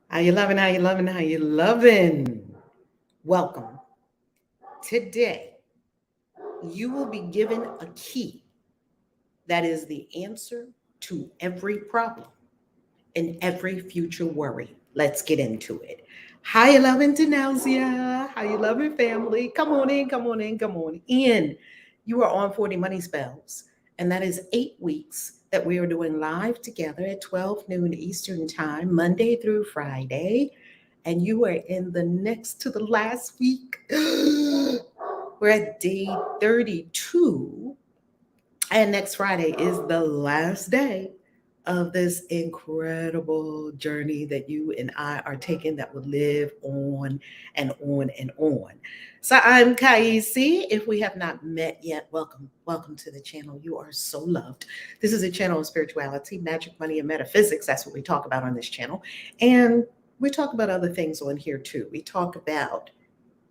How you loving? How you loving? How you loving? Welcome. Today, you will be given a key that is the answer to every problem and every future worry. Let's get into it. How you loving, Denalzia? How you loving, family? Come on in, come on in, come on in. You are on 40 Money Spells, and that is 8 weeks that we are doing live together at 12 noon Eastern Time, Monday through Friday. And you are in the next to the last week. We're at day 32, and next Friday is the last day of this incredible journey that you and I are taking that will live on and on and on. So I'm KAISI. If we have not met yet, welcome. Welcome to the channel. You are so loved. This is a channel of spirituality, magic, money, and metaphysics. That's what we talk about on this channel. And we talk about other things on here too. We talk about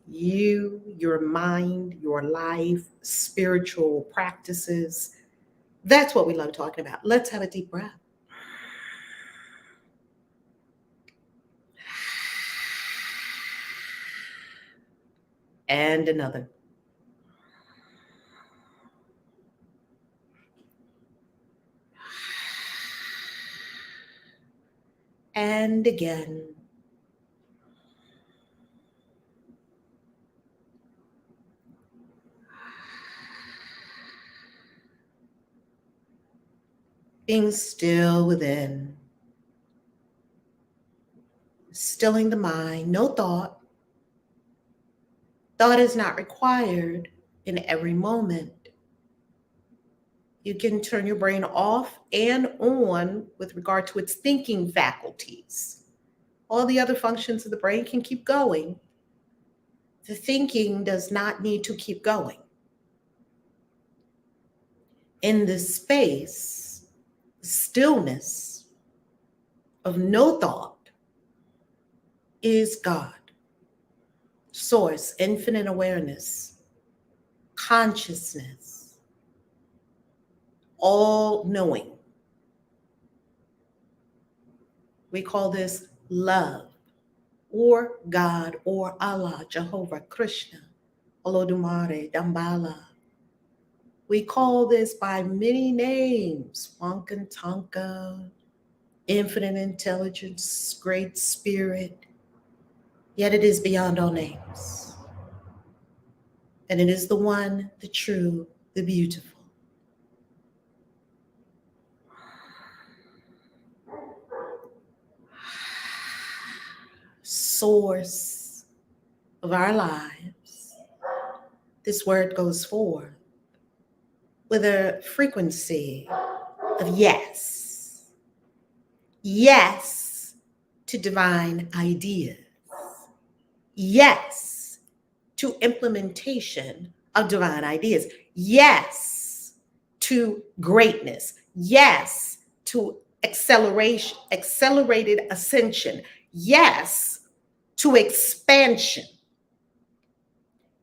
you, your mind, your life, spiritual practices. That's what we love talking about. Let's have a deep breath. And another. And again. Being still within, stilling the mind, no thought. Thought is not required in every moment. You can turn your brain off and on with regard to its thinking faculties. All the other functions of the brain can keep going. The thinking does not need to keep going. In this space, stillness of no thought is God, source, infinite awareness, consciousness, all knowing. We call this love, or God, or Allah, Jehovah, Krishna, Olodumare, Dambala. We call this by many names: Wankantanka, infinite intelligence, great spirit, yet it is beyond all names. And it is the one, the true, the beautiful. Source of our lives. This word goes forth with a frequency of yes. Yes to divine ideas. Yes to implementation of divine ideas. Yes to greatness. Yes to acceleration, accelerated ascension. Yes to expansion.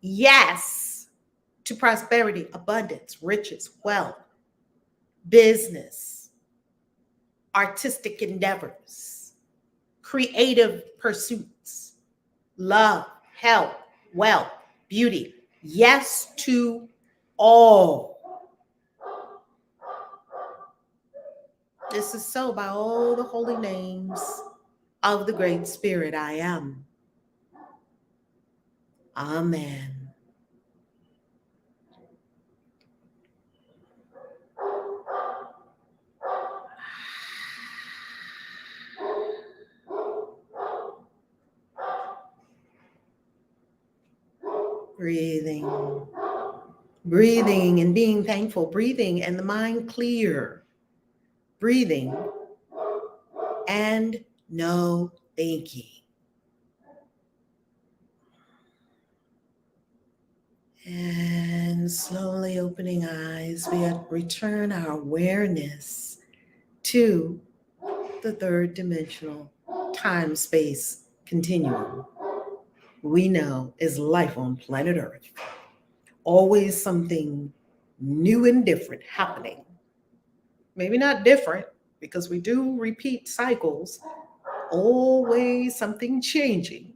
Yes to prosperity, abundance, riches, wealth, business, artistic endeavors, creative pursuits, love, health, wealth, beauty. Yes to all. This is so by all the holy names of the Great Spirit I am. Amen. Breathing, breathing and being thankful, breathing and the mind clear, breathing and no thinking. And slowly opening eyes, we return our awareness to the third dimensional time space continuum we know is life on planet Earth. Always something new and different happening. Maybe not different, because we do repeat cycles always something changing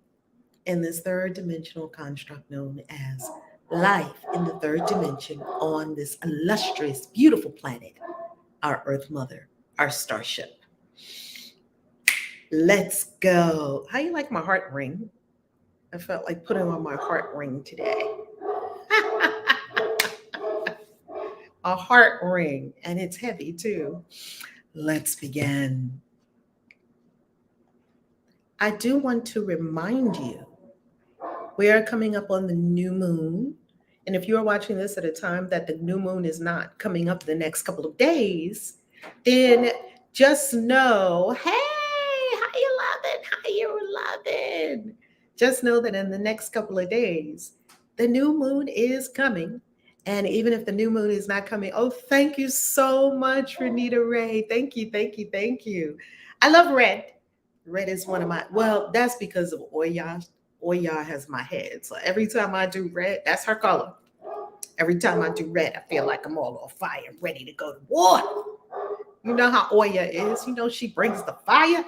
in this third dimensional construct known as life in the third dimension on this illustrious, beautiful planet, our Earth Mother, our starship. Let's go. How you like my heart ring? I felt like putting on my heart ring today. A heart ring, and it's heavy too. Let's begin. I do want to remind you, we are coming up on the new moon. And if you're watching this at a time that the new moon is not coming up the next couple of days, then just know, hey, how you loving? How you loving? Just know that in the next couple of days, the new moon is coming. And even if the new moon is not coming, oh, thank you so much, Renita Ray. Thank you, thank you, thank you. I love red. Red is one of my, well, that's because of Oya. Oya has my head. So every time I do red, that's her color. Every time I do red, I feel like I'm all on fire, ready to go to war. You know how Oya is. You know, she brings the fire.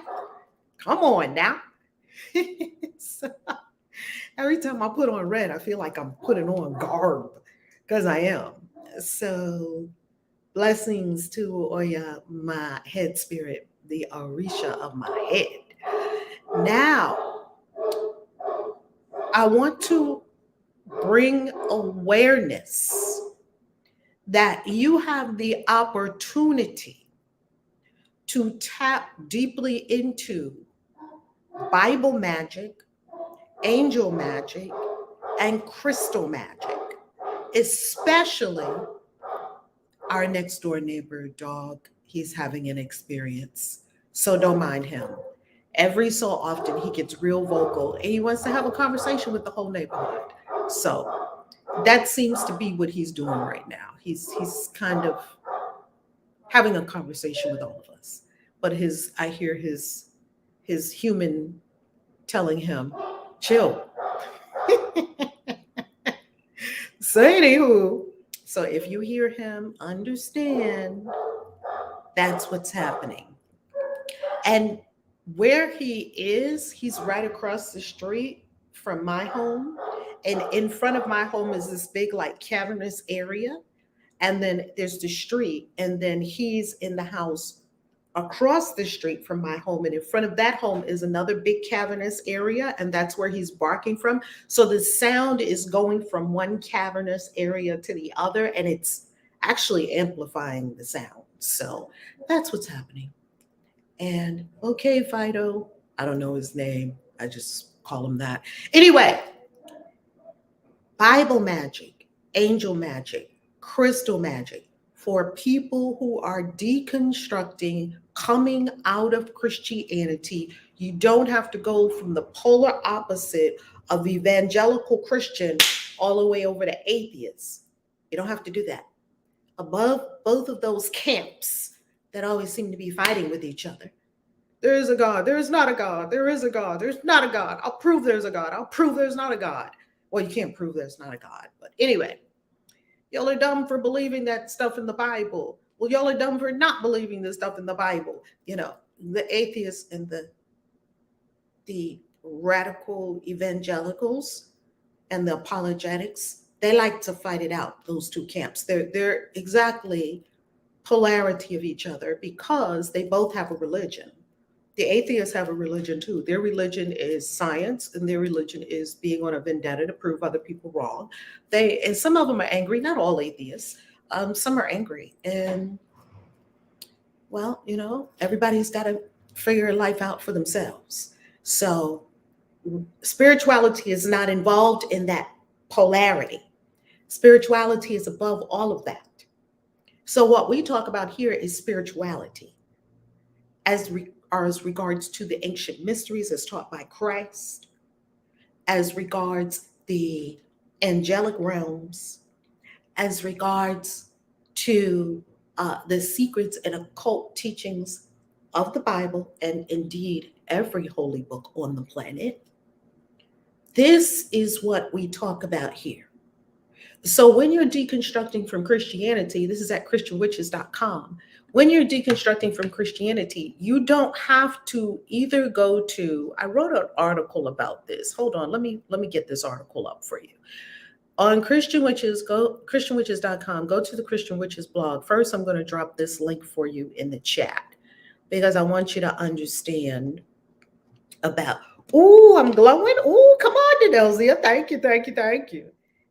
Come on now. So, every time I put on red, I feel like I'm putting on garb because I am. So blessings to Oya, my head spirit, the Orisha of my head. Now, I want to bring awareness that you have the opportunity to tap deeply into Bible magic, angel magic, and crystal magic, especially our next door neighbor dog. He's having an experience, so don't mind him. Every so often he gets real vocal and he wants to have a conversation with the whole neighborhood. So that seems to be what he's doing right now. He's kind of having a conversation with all of us. But I hear his human telling him, chill. So anywho, so if you hear him, understand that's what's happening. And where he is, he's right across the street from my home. And in front of my home is this big, like, cavernous area. And then there's the street. And then he's in the house across the street from my home. And in front of that home is another big cavernous area. And that's where he's barking from. So the sound is going from one cavernous area to the other. And it's actually amplifying the sound. So that's what's happening. And okay, Fido, I don't know his name. I just call him that. Anyway, Bible magic, angel magic, crystal magic for people who are deconstructing, coming out of Christianity. You don't have to go from the polar opposite of evangelical Christian all the way over to atheists. You don't have to do that. Above both of those camps that always seem to be fighting with each other. There is a God. There is not a God. There is a God. There's not a God. I'll prove there's a God. I'll prove there's not a God. Well, you can't prove there's not a God. But anyway, y'all are dumb for believing that stuff in the Bible. Well, y'all are dumb for not believing this stuff in the Bible. You know, the atheists and the radical evangelicals and the apologetics, they like to fight it out, those two camps. They're exactly polarity of each other because they both have a religion. The atheists have a religion too. Their religion is science, and their religion is being on a vendetta to prove other people wrong. And some of them are angry, not all atheists. Some are angry. And well, you know, everybody's got to figure life out for themselves. So spirituality is not involved in that polarity. Spirituality is above all of that. So what we talk about here is spirituality as regards to the ancient mysteries as taught by Christ, as regards the angelic realms, as regards to the secrets and occult teachings of the Bible, and indeed every holy book on the planet. This is what we talk about here. So when you're deconstructing from Christianity, this is at christianwitches.com. when you're deconstructing from Christianity, you don't have to either go to, I wrote an article about this. Hold on, let me get this article up for you. On Christian Witches, go christianwitches.com, go to the Christian Witches blog. First, I'm going to drop this link for you in the chat because I want you to understand about, I'm glowing. Come on, Denelzia. Thank you.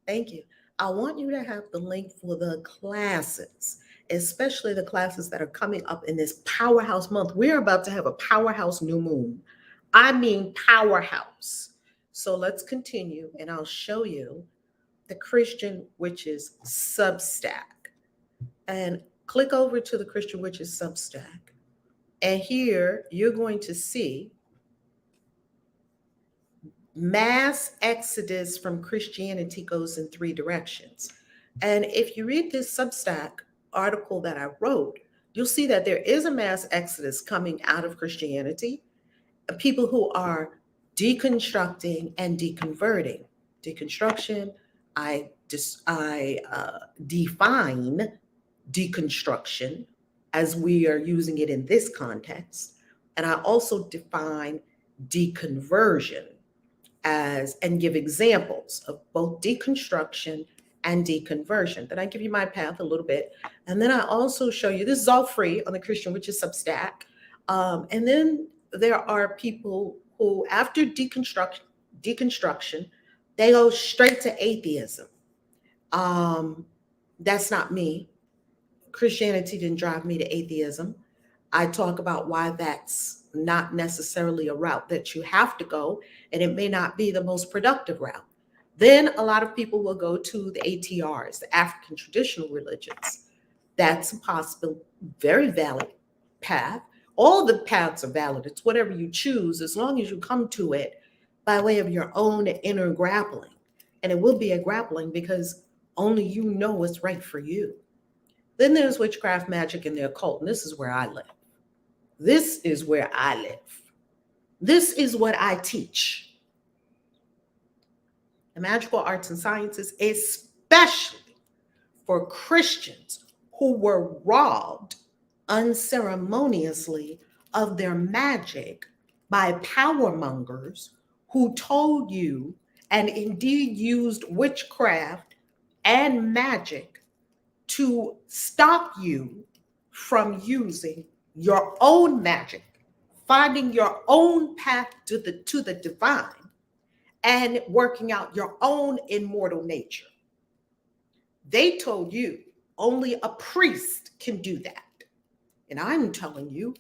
Thank you. I want you to have the link for the classes, especially the classes that are coming up in this powerhouse month. We're about to have a powerhouse new moon. I mean, powerhouse. So let's continue and I'll show you the Christian Witches Substack. And click over to the Christian Witches Substack. And here you're going to see mass exodus from Christianity goes in 3 directions. And if you read this Substack article that I wrote, you'll see that there is a mass exodus coming out of Christianity. People who are deconstructing and deconverting. Deconstruction, I define deconstruction as we are using it in this context. And I also define deconversion as, and give examples of both deconstruction and deconversion. Then I give you my path a little bit. And then I also show you, this is all free on the Christian Witches Substack. And then there are people who, after deconstruction, they go straight to atheism. That's not me. Christianity didn't drive me to atheism. I talk about why that's not necessarily a route that you have to go, and it may not be the most productive route. Then a lot of people will go to the ATRs, the African traditional religions. That's a possible, very valid path. All the paths are valid. It's whatever you choose, as long as you come to it by way of your own inner grappling. And it will be a grappling because only you know what's right for you. Then there's witchcraft, magic, and the occult. And this is where I live. This is where I live. This is what I teach. The magical arts and sciences, especially for Christians who were robbed unceremoniously of their magic by power mongers who told you and indeed used witchcraft and magic to stop you from using your own magic, finding your own path to the divine, and working out your own immortal nature. They told you only a priest can do that. And I'm telling you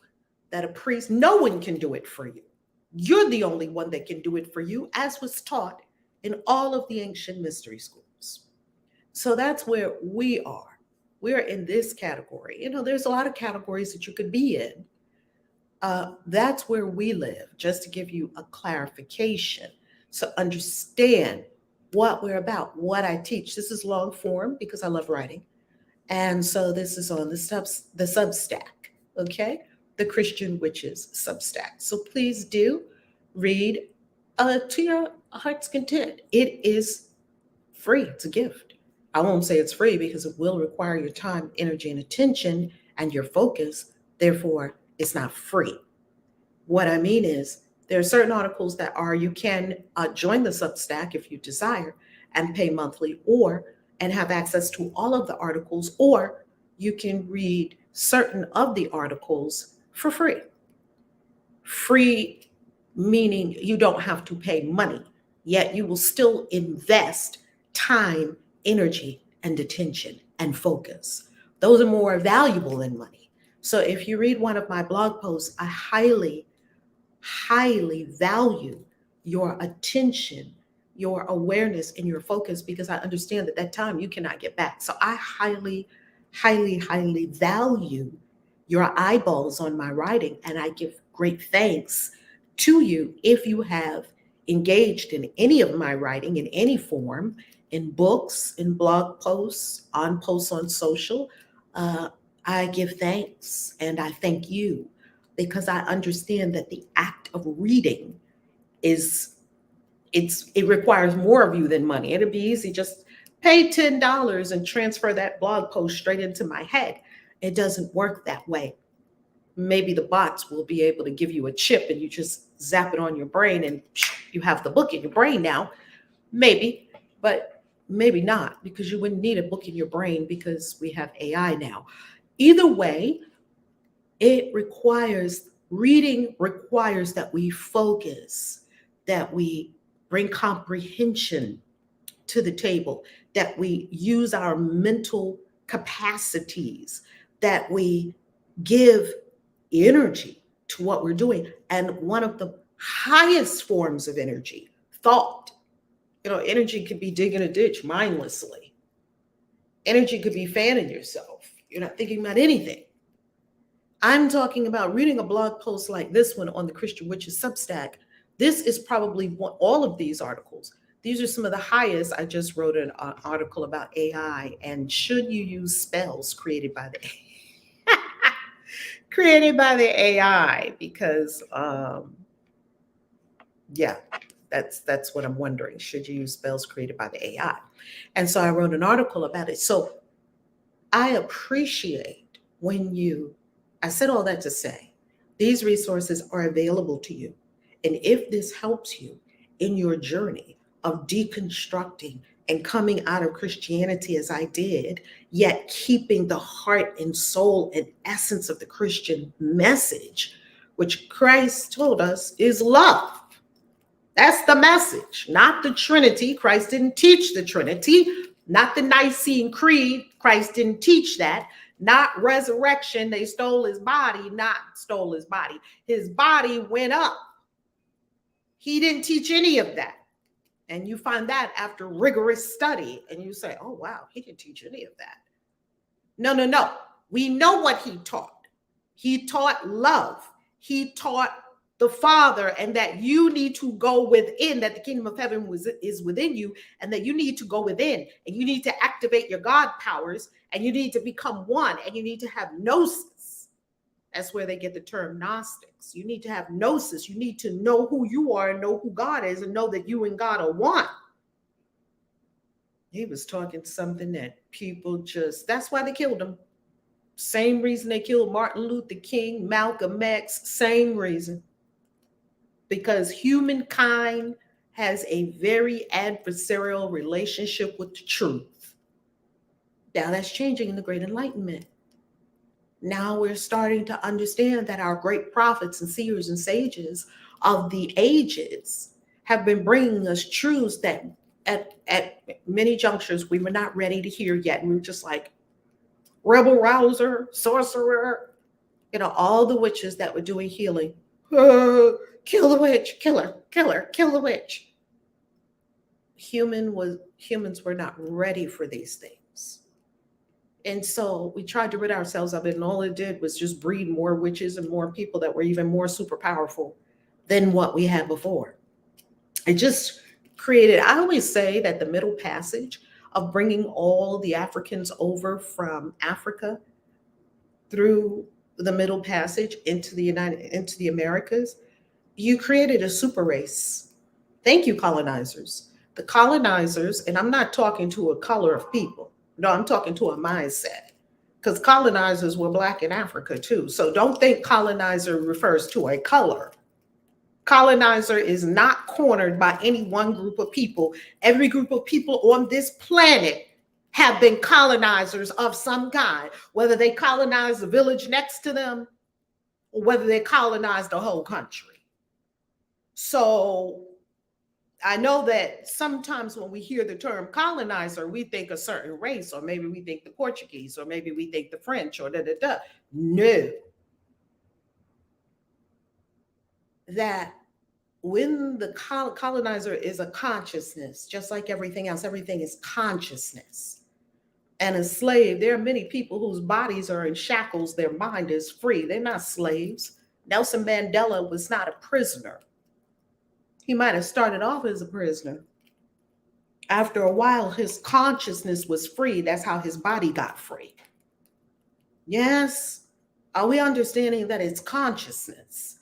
that a priest, no one can do it for you. You're the only one that can do it for you, as was taught in all of the ancient mystery schools. So that's where we are. We're in this category. You know, there's a lot of categories that you could be in. That's where we live, just to give you a clarification. So understand what we're about, what I teach. This is long form because I love writing. And so this is on the Substack, okay? The Christian Witches Substack. So please do read to your heart's content. It is free. It's a gift. I won't say it's free because it will require your time, energy, and attention and your focus. Therefore, it's not free. What I mean is there are certain articles that you can join the Substack if you desire and pay monthly, and have access to all of the articles, or you can read certain of the articles for free. Free meaning you don't have to pay money, yet you will still invest time, energy, and attention and focus. Those are more valuable than money. So if you read one of my blog posts, I highly, highly value your attention, your awareness, and your focus, because I understand that time you cannot get back. So I highly, highly, highly value your eyeballs on my writing, and I give great thanks to you if you have engaged in any of my writing in any form, in books, in blog posts on social. I give thanks and I thank you, because I understand that the act of reading it requires more of you than money. It'd be easy, just pay $10 and transfer that blog post straight into my head. It doesn't work that way. Maybe the bots will be able to give you a chip and you just zap it on your brain and you have the book in your brain now. Maybe, but maybe not, because you wouldn't need a book in your brain because we have AI now. Either way, it requires reading, requires that we focus, that we bring comprehension to the table, that we use our mental capacities, that we give energy to what we're doing. And one of the highest forms of energy, thought. Energy could be digging a ditch mindlessly. Energy could be fanning yourself. You're not thinking about anything. I'm talking about reading a blog post like this one on the Christian Witches Substack. This is probably all of these articles. These are some of the highest. I just wrote an article about AI and should you use spells created by the AI, because that's what I'm wondering. Should you use spells created by the AI? And so I wrote an article about it. So I appreciate when I said all that to say, these resources are available to you. And if this helps you in your journey of deconstructing and coming out of Christianity as I did, yet keeping the heart and soul and essence of the Christian message, which Christ told us is love. That's the message, not the Trinity. Christ didn't teach the Trinity, not the Nicene Creed. Christ didn't teach that. Not resurrection. They stole his body, not stole his body. His body went up. He didn't teach any of that. And you find that after rigorous study and you say, oh, wow, he didn't teach any of that. No. We know what he taught. He taught love. He taught the Father, and that you need to go within, that the kingdom of heaven is within you, and that you need to go within, and you need to activate your God powers, and you need to become one, and you need to have gnosis. That's where they get the term Gnostics. You need to have gnosis. You need to know who you are and know who God is and know that you and God are one. He was talking something that people that's why they killed him. Same reason they killed Martin Luther King, Malcolm X, same reason. Because humankind has a very adversarial relationship with the truth. Now that's changing in the Great Enlightenment. Now we're starting to understand that our great prophets and seers and sages of the ages have been bringing us truths that at many junctures we were not ready to hear yet. And we were just like, rebel rouser, sorcerer, all the witches that were doing healing. Kill the witch, kill her, kill the witch. Humans were not ready for these things. And so we tried to rid ourselves of it, and all it did was just breed more witches and more people that were even more super powerful than what we had before. It just created, I always say that the Middle Passage of bringing all the Africans over from Africa through the Middle Passage into the Americas, you created a super race. Thank you, colonizers. The colonizers, and I'm not talking to a color of people. No, I'm talking to a mindset, because colonizers were Black in Africa too. So don't think colonizer refers to a color. Colonizer is not cornered by any one group of people. Every group of people on this planet have been colonizers of some kind, whether they colonized the village next to them or whether they colonized the whole country. So I know that sometimes when we hear the term colonizer, we think a certain race, or maybe we think the Portuguese, or maybe we think the French, or da-da-da. No. That when the colonizer is a consciousness, just like everything else, everything is consciousness. And a slave, there are many people whose bodies are in shackles, their mind is free. They're not slaves. Nelson Mandela was not a prisoner. He might have started off as a prisoner. After a while, his consciousness was free. That's how his body got free. Yes? Are we understanding that it's consciousness?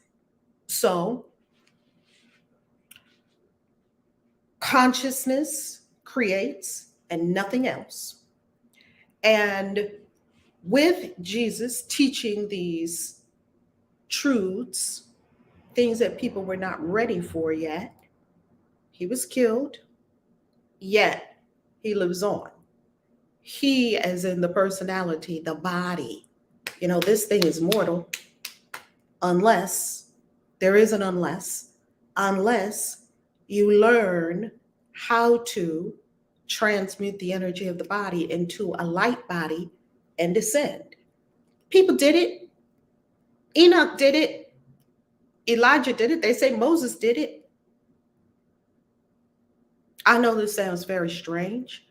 So, consciousness creates and nothing else. And with Jesus teaching these truths, things that people were not ready for yet, he was killed, yet he lives on. He, as in the personality, the body. You know, this thing is mortal unless there is an unless you learn how to transmute the energy of the body into a light body and descend. People did it. Enoch did it. Elijah did it. They say Moses did it. I know this sounds very strange.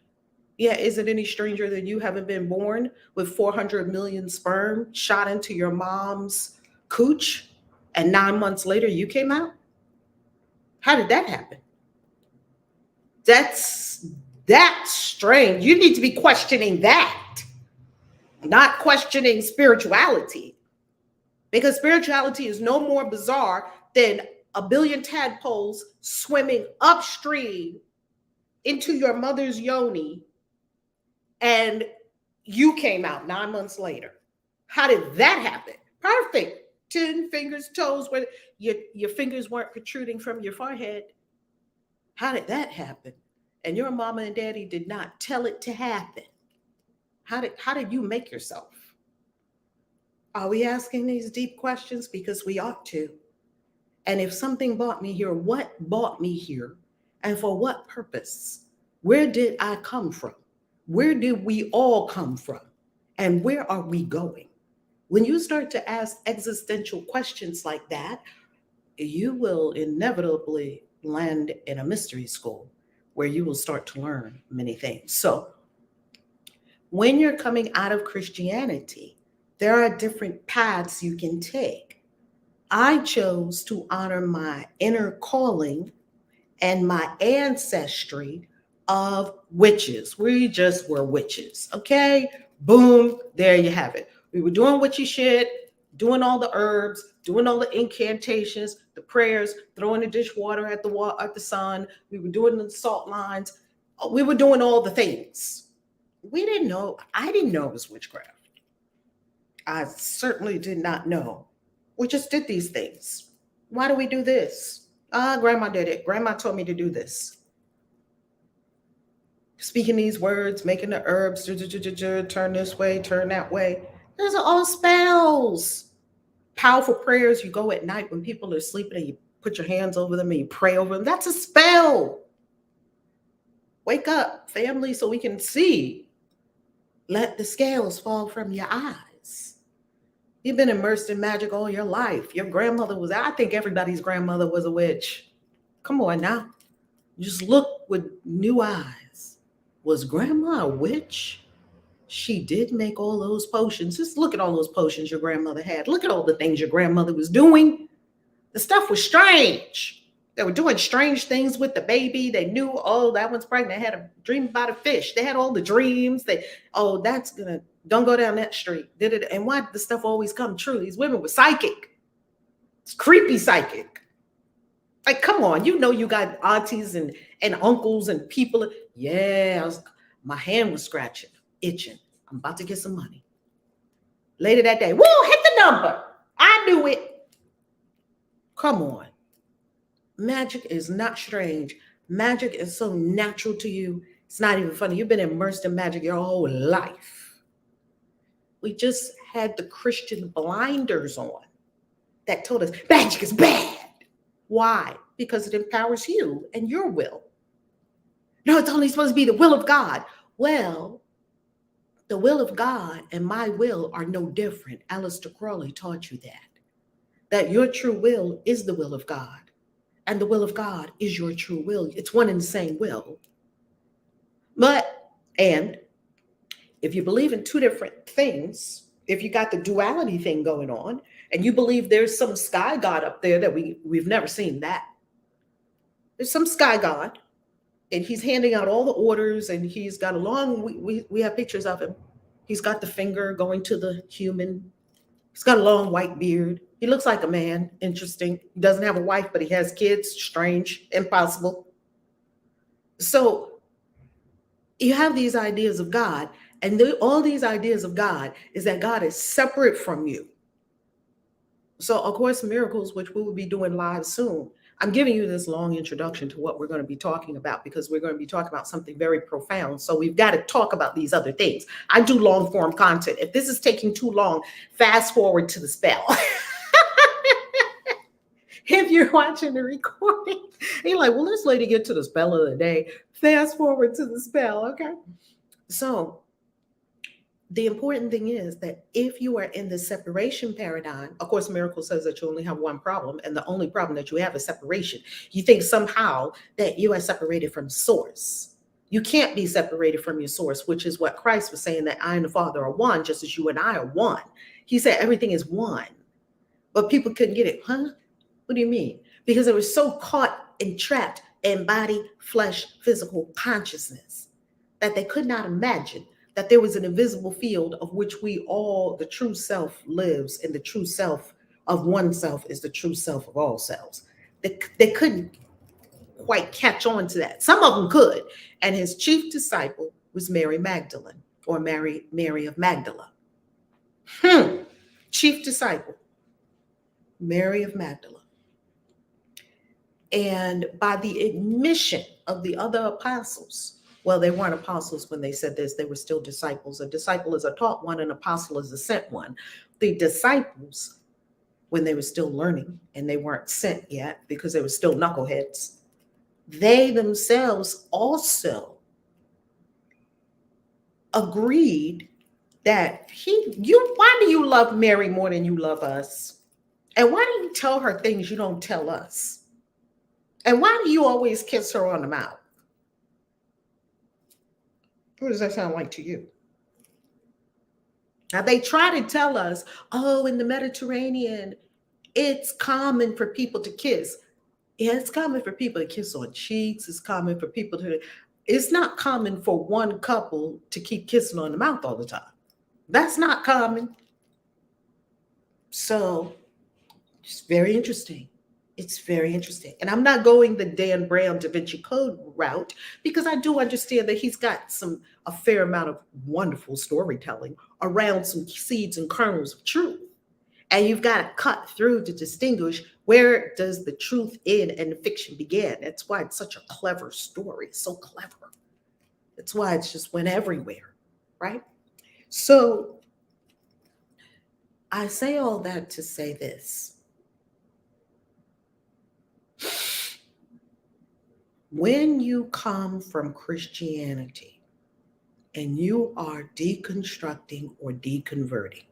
Yeah, is it any stranger that you haven't been born with 400 million sperm shot into your mom's cooch and 9 months later you came out? How did that happen? That's strange. You need to be questioning that, not questioning spirituality, because spirituality is no more bizarre than a billion tadpoles swimming upstream into your mother's yoni and you came out 9 months later. How did that happen? Perfect. 10 fingers, toes, where your fingers weren't protruding from your forehead. How did that happen? And your mama and daddy did not tell it to happen. How did you make yourself? Are we asking these deep questions? Because we ought to. And if something brought me here, what brought me here? And for what purpose? Where did I come from? Where did we all come from? And where are we going? When you start to ask existential questions like that, you will inevitably land in a mystery school where you will start to learn many things. So when you're coming out of Christianity, there are different paths you can take. I chose to honor my inner calling and my ancestry of witches. We just were witches, okay? Boom, there you have it. We were doing witchy shit, doing all the herbs, doing all the incantations, the prayers, throwing the dishwater at the sun. We were doing the salt lines. We were doing all the things. We didn't know. I didn't know it was witchcraft. I certainly did not know. We just did these things. Why do we do this? Grandma did it. Grandma told me to do this. Speaking these words, making the herbs, turn this way, turn that way. Those are all spells. Powerful prayers. You go at night when people are sleeping and you put your hands over them and you pray over them. That's a spell. Wake up, family, so we can see. Let the scales fall from your eyes. You've been immersed in magic all your life. Your grandmother was, I think everybody's grandmother was a witch. Come on now. Just look with new eyes. Was grandma a witch? She did make all those potions. Just look at all those potions your grandmother had. Look at all the things your grandmother was doing. The stuff was strange. They were doing strange things with the baby. They knew, oh, that one's pregnant. They had a dream about a fish. They had all the dreams. Don't go down that street. And why did the stuff always come true? These women were psychic. It's creepy psychic. Like, come on, you know you got aunties and uncles and people. Yeah, my hand was scratching, itching. I'm about to get some money. Later that day, woo, hit the number. I knew it. Come on. Magic is not strange. Magic is so natural to you. It's not even funny. You've been immersed in magic your whole life. We just had the Christian blinders on that told us magic is bad. Why? Because it empowers you and your will. No, it's only supposed to be the will of God. Well, the will of God and my will are no different. Aleister Crowley taught you that your true will is the will of God. And the will of God is your true will. It's one and the same will. And if you believe in two different things, if you got the duality thing going on, and you believe there's some sky god up there that we've never seen that. There's some sky god, and he's handing out all the orders, and he's got a long, we have pictures of him. He's got the finger going to the human. He's got a long white beard. He looks like a man. Interesting. He doesn't have a wife, but he has kids. Strange. Impossible. So you have these ideas of God, And all these ideas of God is that God is separate from you. So, of course, miracles, which we will be doing live soon. I'm giving you this long introduction to what we're going to be talking about because we're going to be talking about something very profound. So we've got to talk about these other things. I do long form content. If this is taking too long, fast forward to the spell. If you're watching the recording, you're like, well, let's let it get to the spell of the day. Fast forward to the spell, okay? So the important thing is that if you are in the separation paradigm, of course, Miracle says that you only have one problem, and the only problem that you have is separation. You think somehow that you are separated from source. You can't be separated from your source, which is what Christ was saying, that I and the Father are one, just as you and I are one. He said everything is one, but people couldn't get it. Huh? What do you mean? Because they were so caught and trapped in body, flesh, physical consciousness that they could not imagine that there was an invisible field of which we all, the true self lives, and the true self of oneself is the true self of all selves. They couldn't quite catch on to that. Some of them could. And his chief disciple was Mary Magdalene, or Mary of Magdala. Chief disciple, Mary of Magdala. And by the admission of the other apostles, well, they weren't apostles when they said this, they were still disciples. A disciple is a taught one, an apostle is a sent one. The disciples, when they were still learning and they weren't sent yet because they were still knuckleheads, they themselves also agreed that why do you love Mary more than you love us? And why do you tell her things you don't tell us? And why do you always kiss her on the mouth? What does that sound like to you? Now, they try to tell us, oh, in the Mediterranean, it's common for people to kiss. Yeah, it's common for people to kiss on cheeks. It's common for people to, it's not common for one couple to keep kissing on the mouth all the time. That's not common. So it's very interesting. It's very interesting. And I'm not going the Dan Brown Da Vinci Code route because I do understand that he's got a fair amount of wonderful storytelling around some seeds and kernels of truth. And you've got to cut through to distinguish where does the truth end and the fiction begin. That's why it's such a clever story. It's so clever. That's why it's just went everywhere, right? So I say all that to say this. When you come from Christianity and you are deconstructing or deconverting,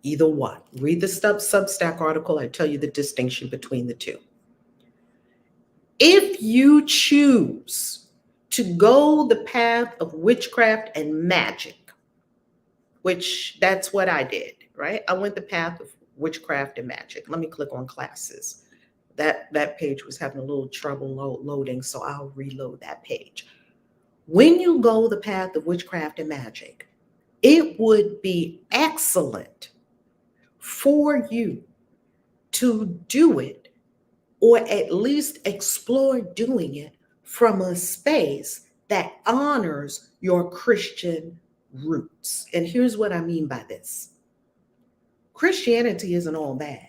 either one, read the Substack article. I tell you the distinction between the two. If you choose to go the path of witchcraft and magic, which that's what I did, right? I went the path of witchcraft and magic. Let me click on classes. That page was having a little trouble loading, so I'll reload that page. When you go the path of witchcraft and magic, it would be excellent for you to do it, or at least explore doing it from a space that honors your Christian roots. And here's what I mean by this. Christianity isn't all bad.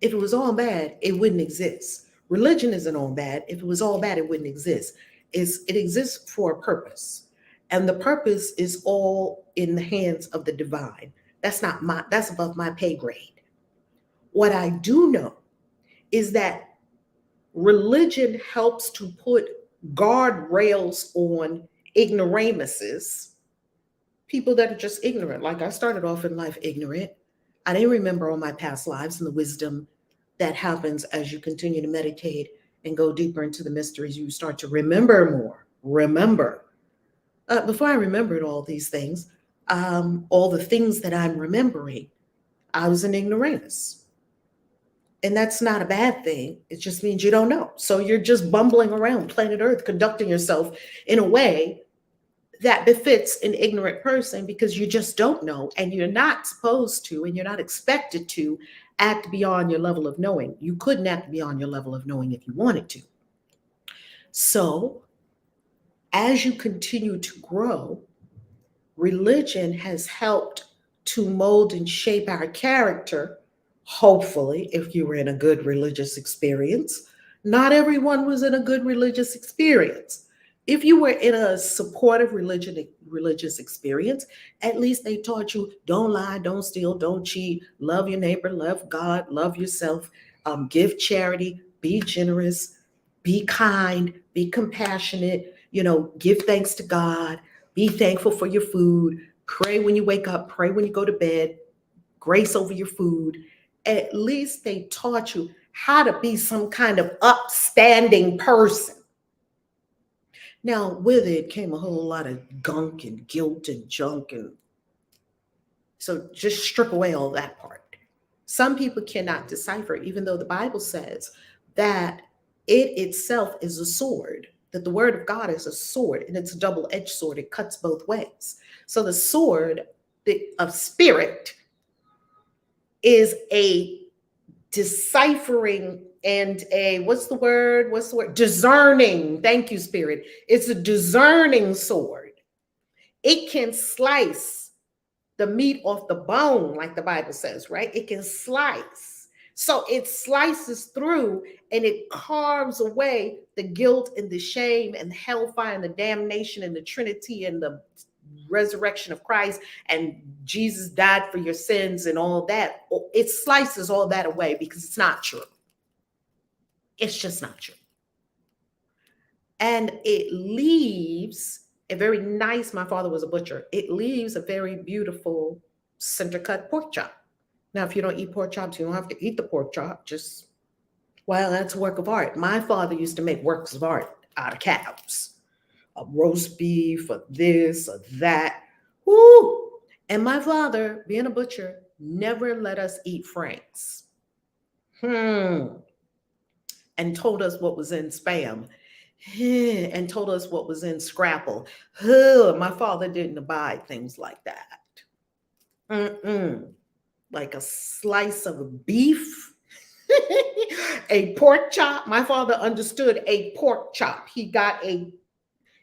If it was all bad, it wouldn't exist. Religion isn't all bad. If it was all bad, it wouldn't exist. It exists for a purpose. And the purpose is all in the hands of the divine. That's above my pay grade. What I do know is that religion helps to put guardrails on ignoramuses, people that are just ignorant. Like I started off in life ignorant. I didn't remember all my past lives and the wisdom that happens as you continue to meditate and go deeper into the mysteries. You start to remember more. Before I remembered all these things, all the things that I'm remembering, I was an ignoramus. And that's not a bad thing. It just means you don't know. So you're just bumbling around planet Earth, conducting yourself in a way that befits an ignorant person because you just don't know, and you're not supposed to, and you're not expected to act beyond your level of knowing. You couldn't act beyond your level of knowing if you wanted to. So as you continue to grow, religion has helped to mold and shape our character. Hopefully, if you were in a good religious experience, not everyone was in a good religious experience. If you were in a supportive religious experience, at least they taught you don't lie, don't steal, don't cheat, love your neighbor, love God, love yourself, give charity, be generous, be kind, be compassionate, give thanks to God, be thankful for your food, pray when you wake up, pray when you go to bed, grace over your food. At least they taught you how to be some kind of upstanding person. Now, with it came a whole lot of gunk and guilt and junk. And so just strip away all that part. Some people cannot decipher, even though the Bible says that it itself is a sword, that the word of God is a sword, and it's a double-edged sword. It cuts both ways. So the sword of spirit is a deciphering and a, what's the word? Discerning. Thank you, Spirit. It's a discerning sword. It can slice the meat off the bone, like the Bible says, right? It can slice. So it slices through and it carves away the guilt and the shame and the hellfire and the damnation and the Trinity and the resurrection of Christ and Jesus died for your sins and all that. It slices all that away because it's not true. It's just not true. And it leaves a very nice, my father was a butcher, it leaves a very beautiful center cut pork chop. Now, if you don't eat pork chops, you don't have to eat the pork chop. Just, well, that's a work of art. My father used to make works of art out of calves. A roast beef, or this, or that. Woo! And my father, being a butcher, never let us eat franks. And told us what was in Spam. And told us what was in Scrapple. My father didn't abide things like that. Like a slice of beef, a pork chop. My father understood a pork chop.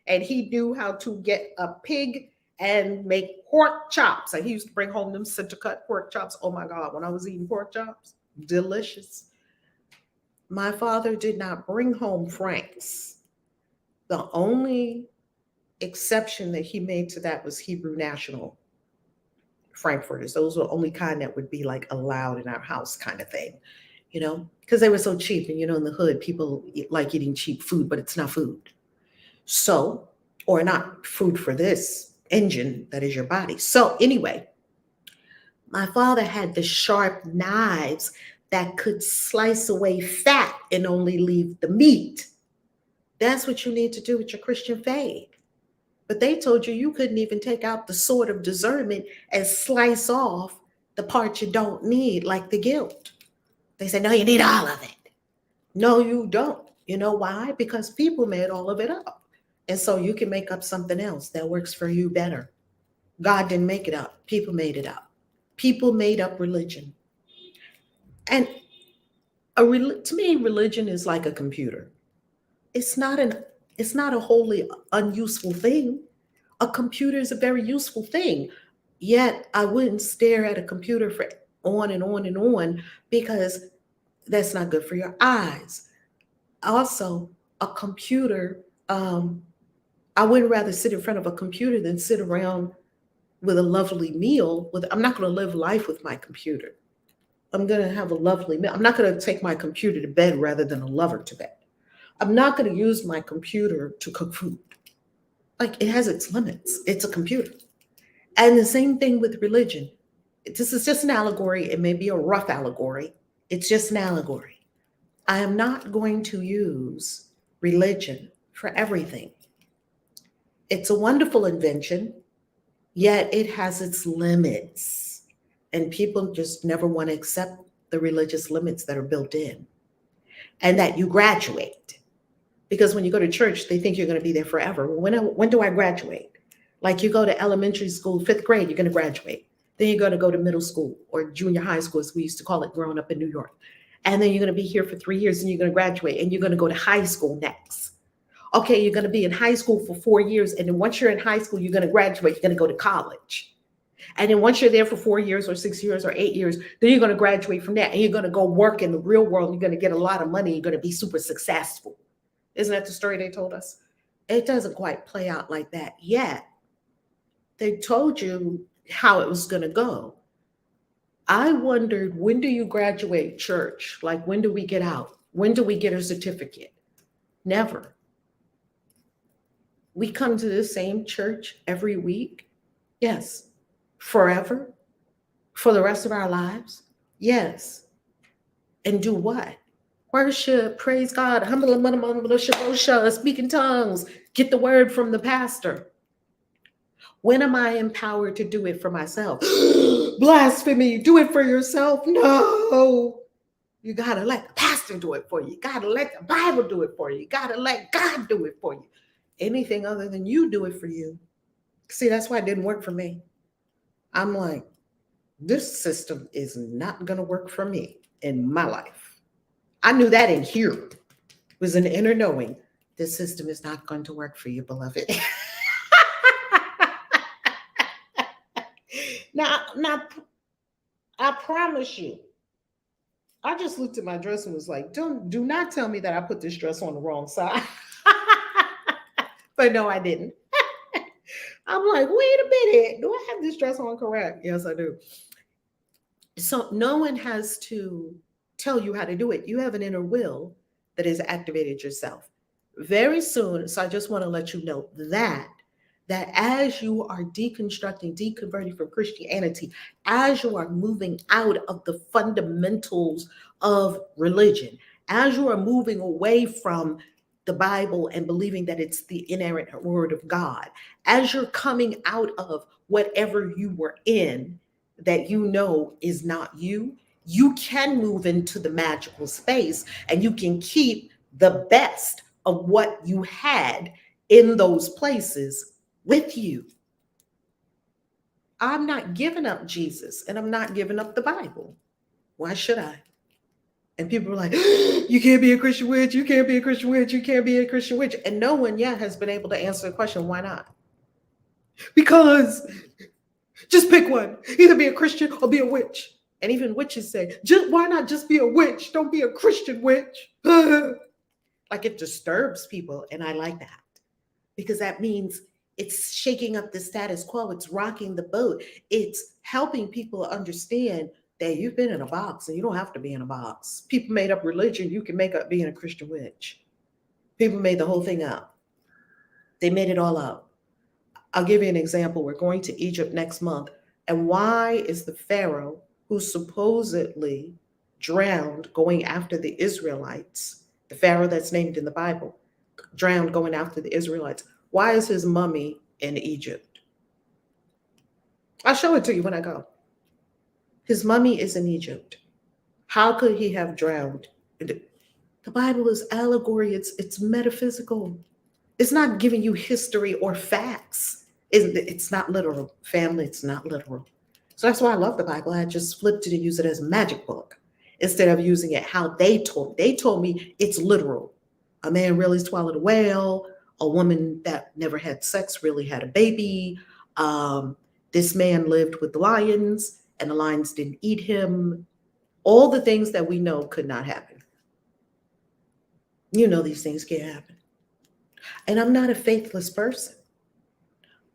And he knew how to get a pig and make pork chops. And he used to bring home them center cut pork chops. Oh my God, when I was eating pork chops, delicious. My father did not bring home franks. The only exception that he made to that was Hebrew National Frankfurters. Those were the only kind that would be like allowed in our house kind of thing, because they were so cheap. And, in the hood, people like eating cheap food, but it's not food. So, or not food for this engine that is your body. So anyway, my father had the sharp knives that could slice away fat and only leave the meat. That's what you need to do with your Christian faith. But they told you couldn't even take out the sword of discernment and slice off the part you don't need, like the guilt. They said, no, you need all of it. No, you don't. You know why? Because people made all of it up. And so you can make up something else that works for you better. God didn't make it up. People made it up. People made up religion. And to me, religion is like a computer. It's not a wholly unuseful thing. A computer is a very useful thing. Yet I wouldn't stare at a computer for on and on and on, because that's not good for your eyes. Also, a computer, I would rather sit in front of a computer than sit around with a lovely meal. I'm not going to live life with my computer. I'm going to have a lovely meal. I'm not going to take my computer to bed rather than a lover to bed. I'm not going to use my computer to cook food. Like, it has its limits. It's a computer. And the same thing with religion. This is just an allegory. It may be a rough allegory. It's just an allegory. I am not going to use religion for everything. It's a wonderful invention, yet it has its limits. And people just never want to accept the religious limits that are built in, and that you graduate. Because when you go to church, they think you're going to be there forever. When do I graduate? Like, you go to elementary school, 5th grade, you're going to graduate. Then you're going to go to middle school or junior high school, as we used to call it growing up in New York. And then you're going to be here for 3 years and you're going to graduate, and you're going to go to high school next. Okay, you're going to be in high school for 4 years. And then once you're in high school, you're going to graduate, you're going to go to college. And then once you're there for 4 years or 6 years or 8 years, then you're going to graduate from that and you're going to go work in the real world. You're going to get a lot of money. You're going to be super successful. Isn't that the story they told us? It doesn't quite play out like that yet. They told you how it was going to go. I wondered, when do you graduate church? Like, when do we get out? When do we get a certificate? Never. We come to the same church every week. Yes. Forever? For the rest of our lives? Yes. And do what? Worship, praise God, speak in tongues, get the word from the pastor. When am I empowered to do it for myself? Blasphemy, do it for yourself? No. You got to let the pastor do it for you. You got to let the Bible do it for you. You got to let God do it for you. Anything other than you do it for you. See, that's why it didn't work for me. I'm like, this system is not going to work for me in my life. I knew that in here. It was an inner knowing. This system is not going to work for you, beloved. Now, I promise you, I just looked at my dress and was like, do not tell me that I put this dress on the wrong side. But no, I didn't. I'm like, wait a minute. Do I have this dress on correct? Yes, I do. So no one has to tell you how to do it. You have an inner will that is activated yourself. Very soon, so I just want to let you know that as you are deconstructing, deconverting from Christianity, as you are moving out of the fundamentals of religion, as you are moving away from the Bible and believing that it's the inerrant word of God, as you're coming out of whatever you were in that you know is not you, you can move into the magical space and you can keep the best of what you had in those places with you. I'm not giving up Jesus and I'm not giving up the Bible. Why should I? And people are like, you can't be a Christian witch, you can't be a Christian witch, you can't be a Christian witch. And no one yet has been able to answer the question, why not? Because just pick one, either be a Christian or be a witch. And even witches say, why not just be a witch? Don't be a Christian witch. Like, it disturbs people. And I like that because that means it's shaking up the status quo. It's rocking the boat. It's helping people understand that you've been in a box and you don't have to be in a box. People made up religion. You can make up being a Christian witch. People made the whole thing up. They made it all up. I'll give you an example. We're going to Egypt next month. And why is the Pharaoh who supposedly drowned going after the Israelites, the Pharaoh that's named in the Bible, drowned going after the Israelites, why is his mummy in Egypt? I'll show it to you when I go. His mummy is in Egypt. How could he have drowned? The Bible is allegory. It's metaphysical. It's not giving you history or facts. It's not literal. Family, it's not literal. So that's why I love the Bible. I just flipped it and use it as a magic book instead of using it how they told me. They told me it's literal. A man really swallowed a whale. A woman that never had sex really had a baby. This man lived with the lions and the lions didn't eat him. All the things that we know could not happen. You know these things can't happen. And I'm not a faithless person.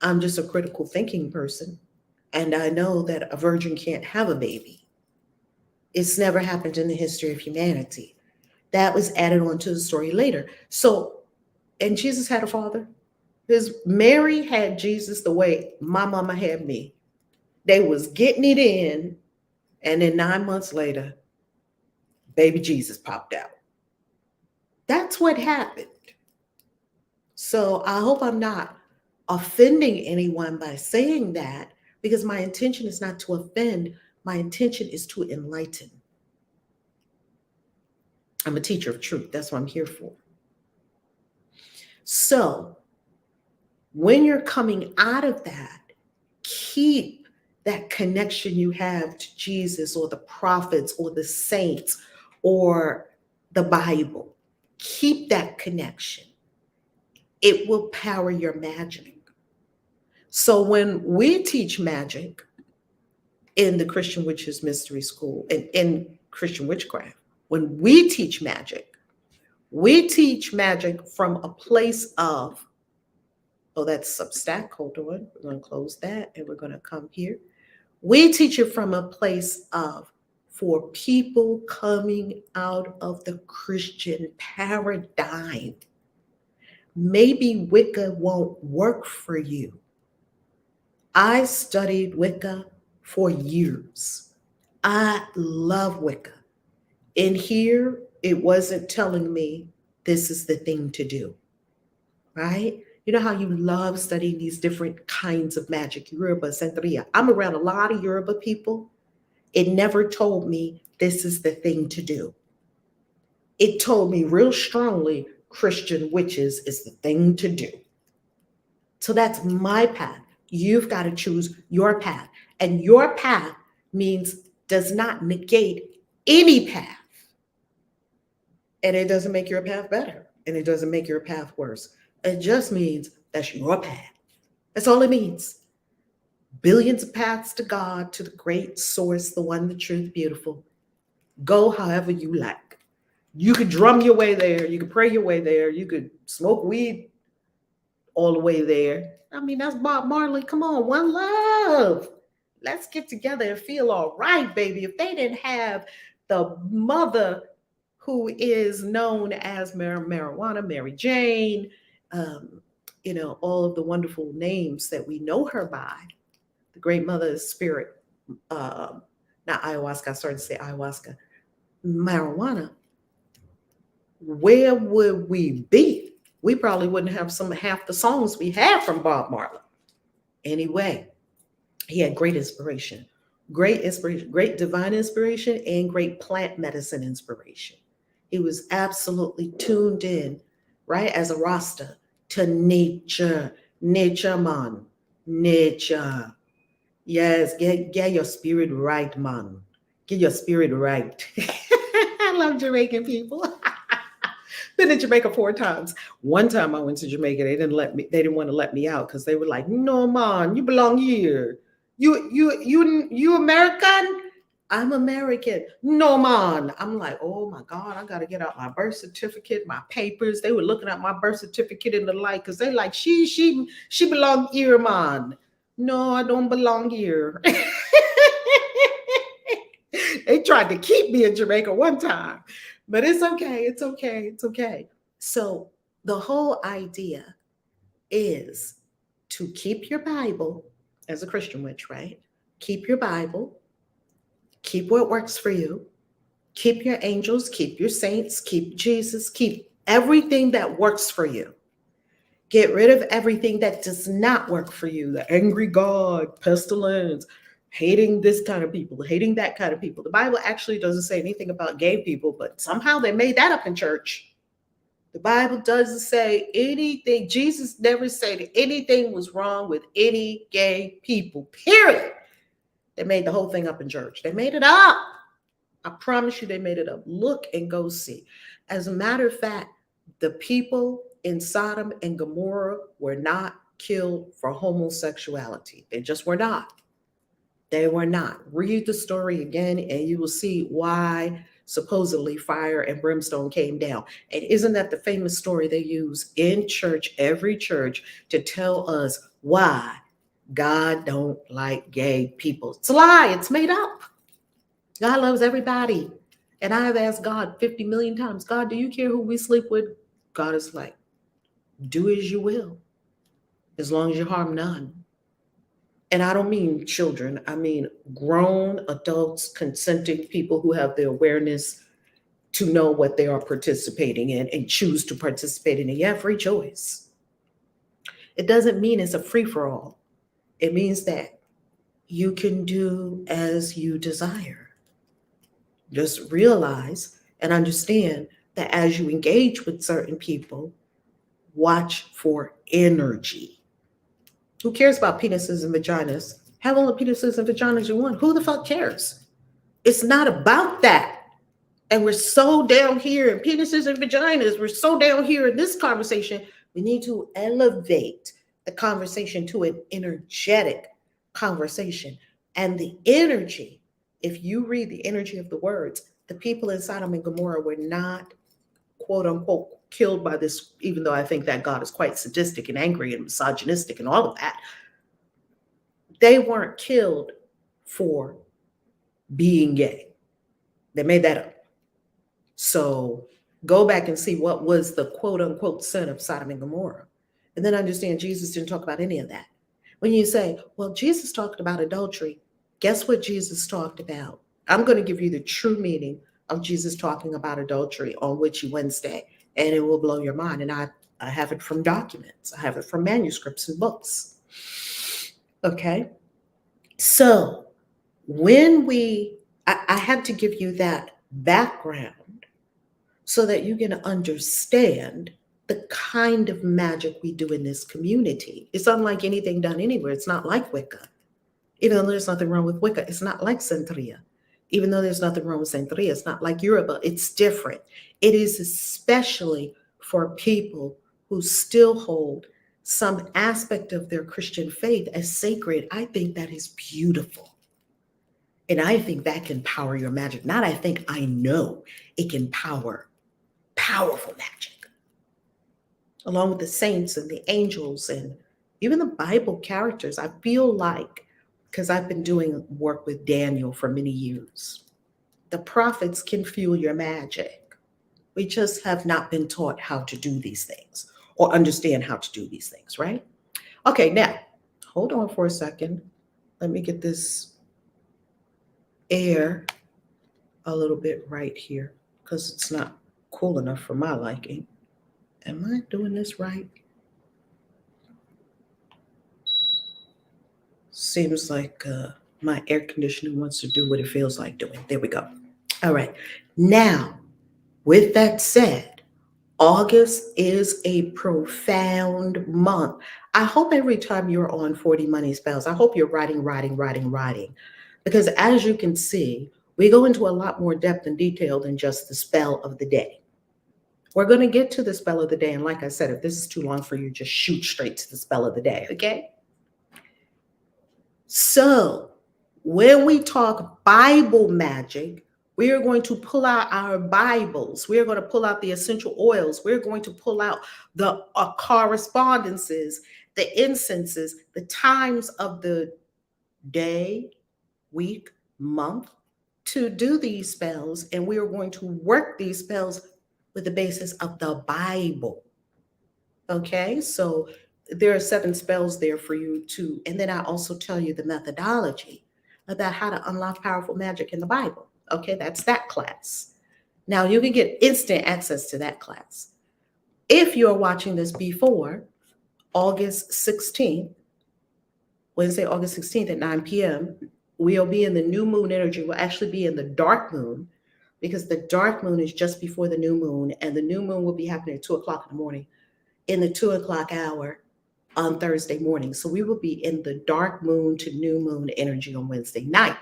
I'm just a critical thinking person. And I know that a virgin can't have a baby. It's never happened in the history of humanity. That was added on to the story later. So, and Jesus had a father. Mary had Jesus the way my mama had me. They was getting it in, and then 9 months later, baby Jesus popped out. That's what happened. So I hope I'm not offending anyone by saying that, because my intention is not to offend. My intention is to enlighten. I'm a teacher of truth. That's what I'm here for. So when you're coming out of that, keep that connection you have to Jesus or the prophets or the saints or the Bible. Keep that connection. it will power your magic. So when we teach magic in the Christian Witches Mystery School and in Christian witchcraft, when we teach magic from a place of, oh, that's Substack. Hold on. We're going to close that and we're going to come here. We teach it from a place of, for people coming out of the Christian paradigm. Maybe Wicca won't work for you. I studied Wicca for years. I love Wicca. In here, it wasn't telling me this is the thing to do, right? You know how you love studying these different kinds of magic, Yoruba, Santeria. I'm around a lot of Yoruba people. It never told me this is the thing to do. It told me real strongly Christian witches is the thing to do. So that's my path. You've got to choose your path. And your path does not negate any path. And it doesn't make your path better. And it doesn't make your path worse. It just means that's your path. That's all it means. Billions of paths to God, to the great source, the one, the truth, beautiful. Go however you like. You could drum your way there. You could pray your way there. You could smoke weed all the way there. I mean, that's Bob Marley. Come on, one love. Let's get together and feel all right, baby. If they didn't have the mother who is known as marijuana, Mary Jane, all of the wonderful names that we know her by, the great mother spirit, not ayahuasca, I started to say ayahuasca, marijuana, where would we be? We probably wouldn't have half the songs we have from Bob Marley. Anyway, he had great inspiration, great divine inspiration, and great plant medicine inspiration. He was absolutely tuned in, right, as a Rasta, to nature man, nature. Yes, get your spirit right, man. Get your spirit right. I love Jamaican people. Been in Jamaica 4 times. One time I went to Jamaica, they didn't want to let me out because they were like, no, man, you belong here. You American? I'm American. No, man. I'm like, oh my God, I got to get out my birth certificate, my papers. They were looking at my birth certificate in the light because they like, she belong here, man. No, I don't belong here. They tried to keep me in Jamaica one time, but it's okay. It's okay. It's okay. So the whole idea is to keep your Bible as a Christian witch, right? Keep your Bible. Keep what works for you. Keep your angels, keep your saints, keep Jesus, keep everything that works for you. Get rid of everything that does not work for you. The angry God, pestilence, hating this kind of people, hating that kind of people. The Bible actually doesn't say anything about gay people, but somehow they made that up in church. The Bible doesn't say anything. Jesus never said anything was wrong with any gay people, period. They made the whole thing up in church. They made it up. I promise you they made it up. Look and go see. As a matter of fact, the people in Sodom and Gomorrah were not killed for homosexuality. They just were not. They were not. Read the story again and you will see why supposedly fire and brimstone came down. And isn't that the famous story they use in church, every church, to tell us why God don't like gay people? It's a lie. It's made up. God loves everybody. And I have asked God 50 million times, God, do you care who we sleep with? God is like, do as you will, as long as you harm none. And I don't mean children. I mean grown adults, consenting people who have the awareness to know what they are participating in and choose to participate in it. You have free choice. It doesn't mean it's a free-for-all. It means that you can do as you desire. Just realize and understand that as you engage with certain people, watch for energy. Who cares about penises and vaginas? Have all the penises and vaginas you want. Who the fuck cares? It's not about that. And we're so down here in penises and vaginas. We're so down here in this conversation. We need to elevate the conversation to an energetic conversation. And the energy, if you read the energy of the words, the people in Sodom and Gomorrah were not, quote unquote, killed by this, even though I think that God is quite sadistic and angry and misogynistic and all of that. They weren't killed for being gay. They made that up. So go back and see what was the quote unquote sin of Sodom and Gomorrah. And then understand Jesus didn't talk about any of that. When you say, well, Jesus talked about adultery, guess what Jesus talked about? I'm going to give you the true meaning of Jesus talking about adultery on Witchy Wednesday, and it will blow your mind. And I have it from documents, I have it from manuscripts and books. Okay. So when I had to give you that background so that you can understand the kind of magic we do in this community. It's unlike anything done anywhere. It's not like Wicca. Even though there's nothing wrong with Wicca, it's not like Santeria. Even though there's nothing wrong with Santeria, it's not like Yoruba. It's different. It is especially for people who still hold some aspect of their Christian faith as sacred. I think that is beautiful. And I think that can power your magic. Not I think, I know it can power powerful magic. Along with the saints and the angels and even the Bible characters. I feel like, because I've been doing work with Daniel for many years, the prophets can fuel your magic. We just have not been taught how to do these things or understand how to do these things, right? Okay, now, hold on for a second. Let me get this air a little bit right here because it's not cool enough for my liking. Am I doing this right? Seems like my air conditioning wants to do what it feels like doing. There we go. All right. Now, with that said, August is a profound month. I hope every time you're on 40 Money Spells, I hope you're writing. Because as you can see, we go into a lot more depth and detail than just the spell of the day. We're going to get to the spell of the day. And like I said, if this is too long for you, just shoot straight to the spell of the day, okay? So when we talk Bible magic, we are going to pull out our Bibles. We are going to pull out the essential oils. We're going to pull out the correspondences, the incenses, the times of the day, week, month to do these spells. And we are going to work these spells with the basis of the Bible. Okay, so there are 7 spells there for you to, and then I also tell you the methodology about how to unlock powerful magic in the Bible. Okay, that's that class. Now you can get instant access to that class. If you're watching this before August 16th, Wednesday, August 16th at 9 p.m., we'll be in the new moon energy. We'll actually be in the dark moon because the dark moon is just before the new moon, and the new moon will be happening at 2 o'clock in the morning in the 2 o'clock hour on Thursday morning. So we will be in the dark moon to new moon energy on Wednesday night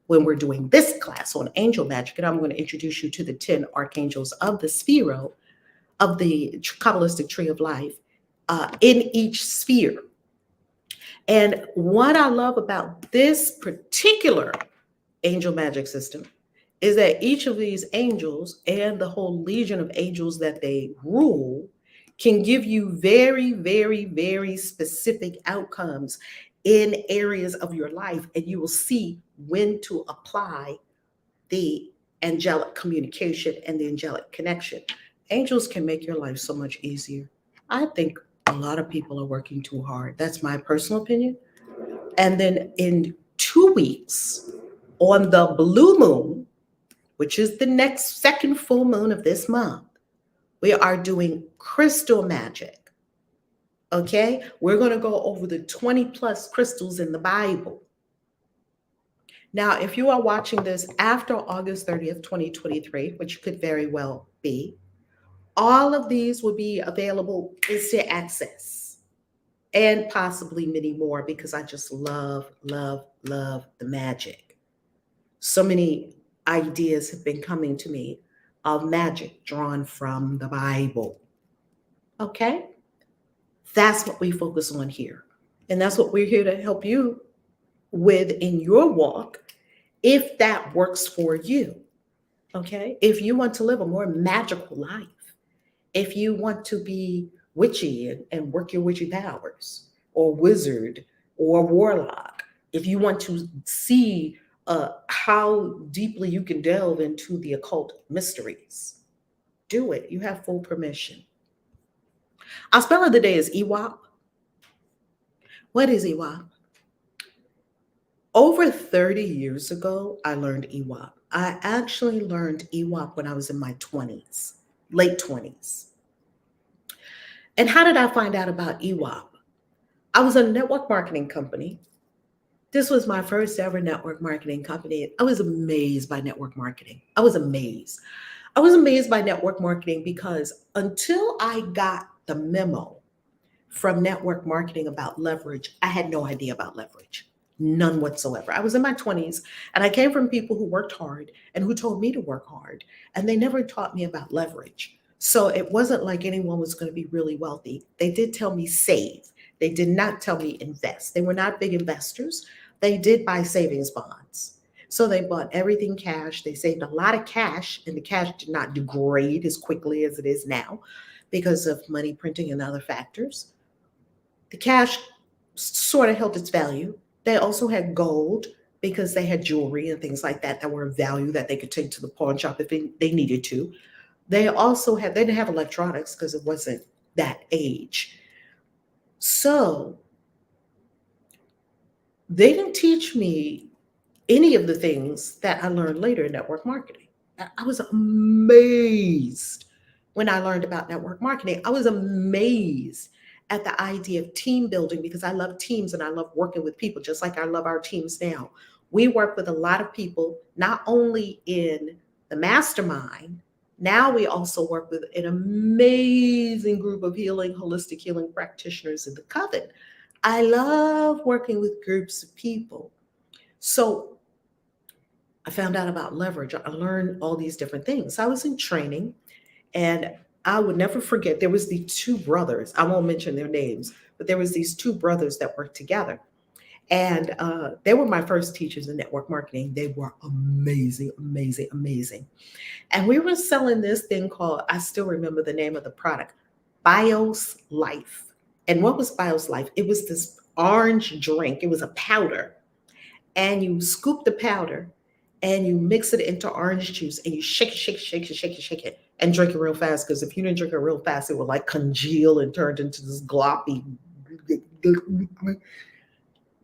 when we're doing this class on angel magic. And I'm going to introduce you to the 10 archangels of the Sphero of the Kabbalistic tree of life in each sphere. And what I love about this particular angel magic system is that each of these angels and the whole legion of angels that they rule can give you very, very, very specific outcomes in areas of your life. And you will see when to apply the angelic communication and the angelic connection. Angels can make your life so much easier. I think a lot of people are working too hard. That's my personal opinion. And then in 2 weeks, on the blue moon, which is the next second full moon of this month, we are doing crystal magic. Okay, we're going to go over the 20 plus crystals in the Bible. Now, if you are watching this after August 30th, 2023, which could very well be, all of these will be available instant access and possibly many more because I just love the magic. So many ideas have been coming to me of magic drawn from the Bible. Okay? That's what we focus on here. And that's what we're here to help you with in your walk, if that works for you. Okay. If you want to live a more magical life, if you want to be witchy and work your witchy powers, or wizard, or warlock, if you want to see how deeply you can delve into the occult mysteries, do it. You have full permission. Our spell of the day is E.W.O.P. What is E.W.O.P? Over 30 years ago, I learned E.W.O.P. I actually learned E.W.O.P when I was in my 20s, late 20s. And how did I find out about E.W.O.P? I was in a network marketing company. This was my first ever network marketing company. I was amazed by network marketing. I was amazed. I was amazed by network marketing because until I got the memo from network marketing about leverage, I had no idea about leverage. None whatsoever. I was in my 20s and I came from people who worked hard and who told me to work hard, and they never taught me about leverage. So it wasn't like anyone was going to be really wealthy. They did tell me save. They did not tell me invest. They were not big investors. They did buy savings bonds. So they bought everything cash. They saved a lot of cash, and the cash did not degrade as quickly as it is now because of money printing and other factors. The cash sort of held its value. They also had gold because they had jewelry and things like that that were of value that they could take to the pawn shop if they needed to. They didn't have electronics because it wasn't that age. So they didn't teach me any of the things that I learned later in network marketing. I was amazed when I learned about network marketing. I was amazed at the idea of team building because I love teams and I love working with people, just like I love our teams now. We work with a lot of people, not only in the mastermind, now we also work with an amazing group of holistic healing practitioners in the coven. I love working with groups of people. So I found out about leverage. I learned all these different things. I was in training, and I would never forget, there was these two brothers. I won't mention their names, but there was these two brothers that worked together. And they were my first teachers in network marketing. They were amazing, amazing, amazing. And we were selling this thing called, I still remember the name of the product, Bios Life. And what was Bios Life? It was this orange drink. It was a powder. And you scoop the powder and you mix it into orange juice and you shake it, shake it, shake it, shake it, shake it, and drink it real fast. Because if you didn't drink it real fast, it would like congeal and turn into this gloppy.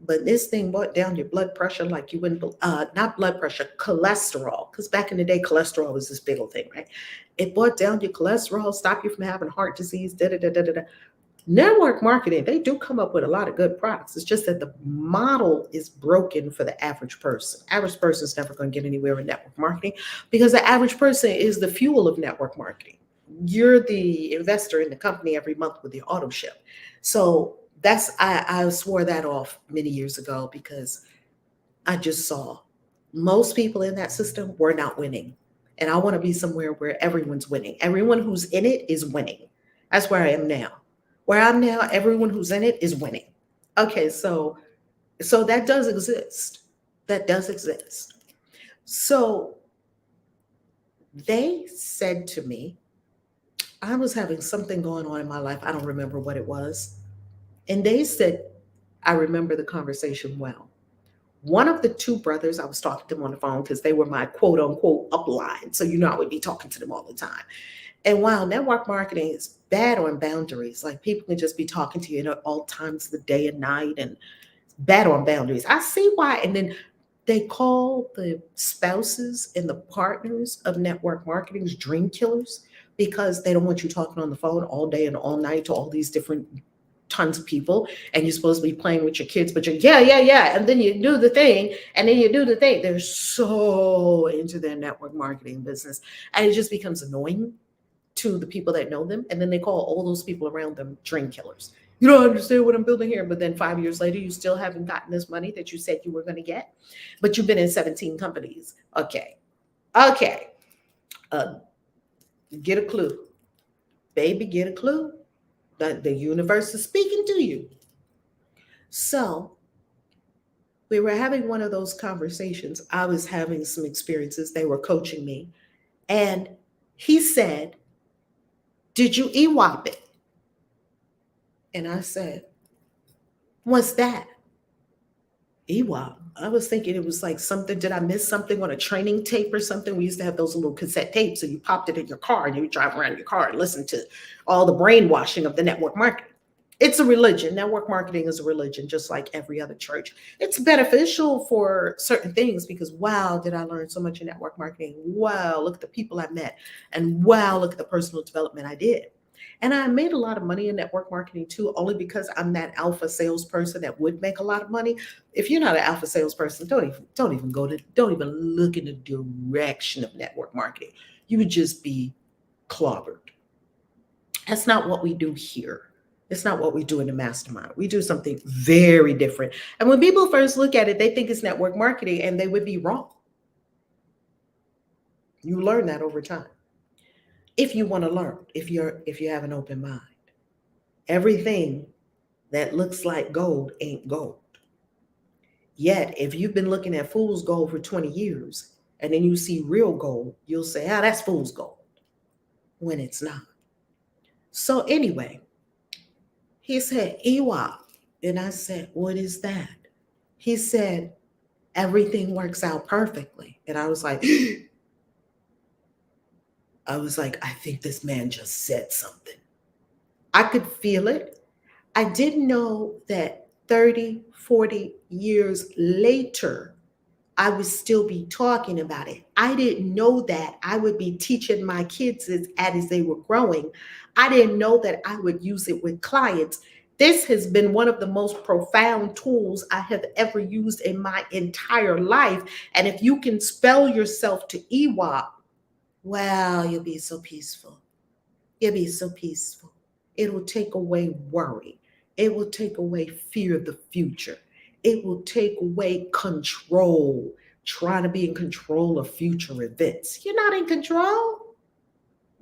But this thing brought down your blood pressure like you wouldn't, not blood pressure, cholesterol. Because back in the day, cholesterol was this big old thing, right? It brought down your cholesterol, stop you from having heart disease, da da da da da. Network marketing, they do come up with a lot of good products. It's just that the model is broken for the average person. Average person is never going to get anywhere in network marketing because the average person is the fuel of network marketing. You're the investor in the company every month with your auto ship. So I swore that off many years ago because I just saw most people in that system were not winning. And I want to be somewhere where everyone's winning. Everyone who's in it is winning. That's where I am now. Where I'm now, everyone who's in it is winning. Okay, so that does exist. That does exist. So they said to me, I was having something going on in my life. I don't remember what it was. And they said, I remember the conversation well. One of the two brothers, I was talking to them on the phone because they were my quote unquote upline. So, I would be talking to them all the time. And while network marketing is bad on boundaries, like people can just be talking to you at all times of the day and night, and bad on boundaries. I see why. And then they call the spouses and the partners of network marketing's dream killers because they don't want you talking on the phone all day and all night to all these different tons of people, and you're supposed to be playing with your kids, but you're yeah, and then you do the thing, and then you do the thing. They're so into their network marketing business, and it just becomes annoying to the people that know them, and then they call all those people around them dream killers. You don't understand what I'm building here, but then 5 years later, you still haven't gotten this money that you said you were going to get, but you've been in 17 companies. Okay. Get a clue. Baby, get a clue. The universe is speaking to you. So we were having one of those conversations. I was having some experiences. They were coaching me. And he said, "Did you E.W.O.P it?" And I said, "What's that?" E.W.O.P. I was thinking it was like something. Did I miss something on a training tape or something? We used to have those little cassette tapes, and you popped it in your car and you drive around your car and listen to all the brainwashing of the network marketing. It's a religion. Network marketing is a religion, just like every other church. It's beneficial for certain things because, wow, did I learn so much in network marketing? Wow, look at the people I met. And wow, look at the personal development I did. And I made a lot of money in network marketing too, only because I'm that alpha salesperson that would make a lot of money. If you're not an alpha salesperson, don't even look in the direction of network marketing. You would just be clobbered. That's not what we do here. It's not what we do in the mastermind. We do something very different. And when people first look at it, they think it's network marketing and they would be wrong. You learn that over time. If you want to learn, if you have an open mind. Everything that looks like gold ain't gold. Yet, if you've been looking at fool's gold for 20 years and then you see real gold, you'll say, "Ah, that's fool's gold," when it's not. So anyway, he said, "E.W.O.P." And I said, "What is that?" He said, "Everything works out perfectly." And I was like, I think this man just said something. I could feel it. I didn't know that 30, 40 years later, I would still be talking about it. I didn't know that I would be teaching my kids as they were growing. I didn't know that I would use it with clients. This has been one of the most profound tools I have ever used in my entire life. And if you can spell yourself to E.W.O.P, well, you'll be so peaceful. You'll be so peaceful. It will take away worry. It will take away fear of the future. It will take away control, trying to be in control of future events. You're not in control.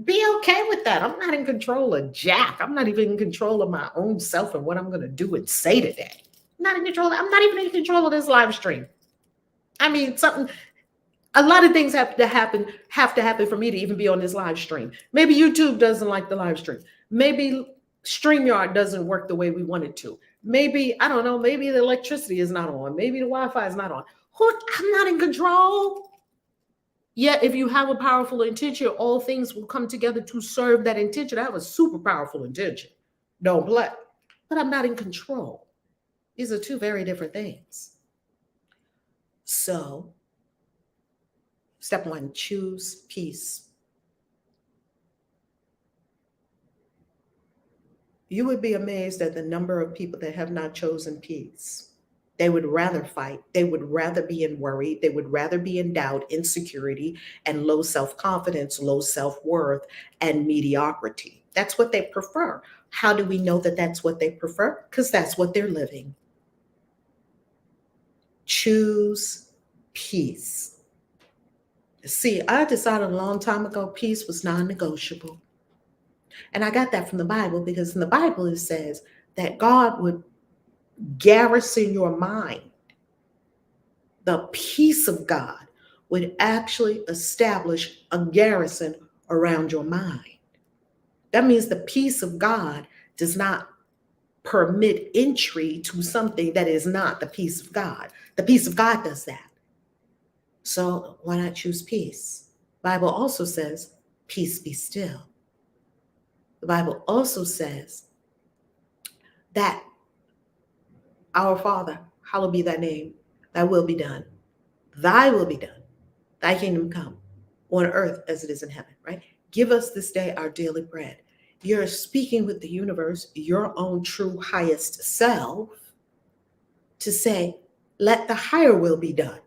Be okay with that. I'm not in control of Jack. I'm not even in control of my own self and what I'm going to do and say today. I'm not in control. I'm not even in control of this live stream. I mean, a lot of things have to happen for me to even be on this live stream. Maybe YouTube doesn't like the live stream. Maybe StreamYard doesn't work the way we want it to. Maybe, I don't know, maybe the electricity is not on. Maybe the Wi-Fi is not on. I'm not in control. Yet if you have a powerful intention, all things will come together to serve that intention. I have a super powerful intention. Don't play. But I'm not in control. These are two very different things. So, step one, choose peace. You would be amazed at the number of people that have not chosen peace. They would rather fight. They would rather be in worry. They would rather be in doubt, insecurity, and low self-confidence, low self-worth, and mediocrity. That's what they prefer. How do we know that that's what they prefer? Because that's what they're living. Choose peace. See, I decided a long time ago peace was non-negotiable. And I got that from the Bible because in the Bible it says that God would garrison your mind. The peace of God would actually establish a garrison around your mind. That means the peace of God does not permit entry to something that is not the peace of God. The peace of God does that. So why not choose peace? The Bible also says, peace be still. The Bible also says that our Father, hallowed be thy name, thy will be done. Thy will be done. Thy kingdom come on earth as it is in heaven, right? Give us this day our daily bread. You're speaking with the universe, your own true highest self, to say, let the higher will be done.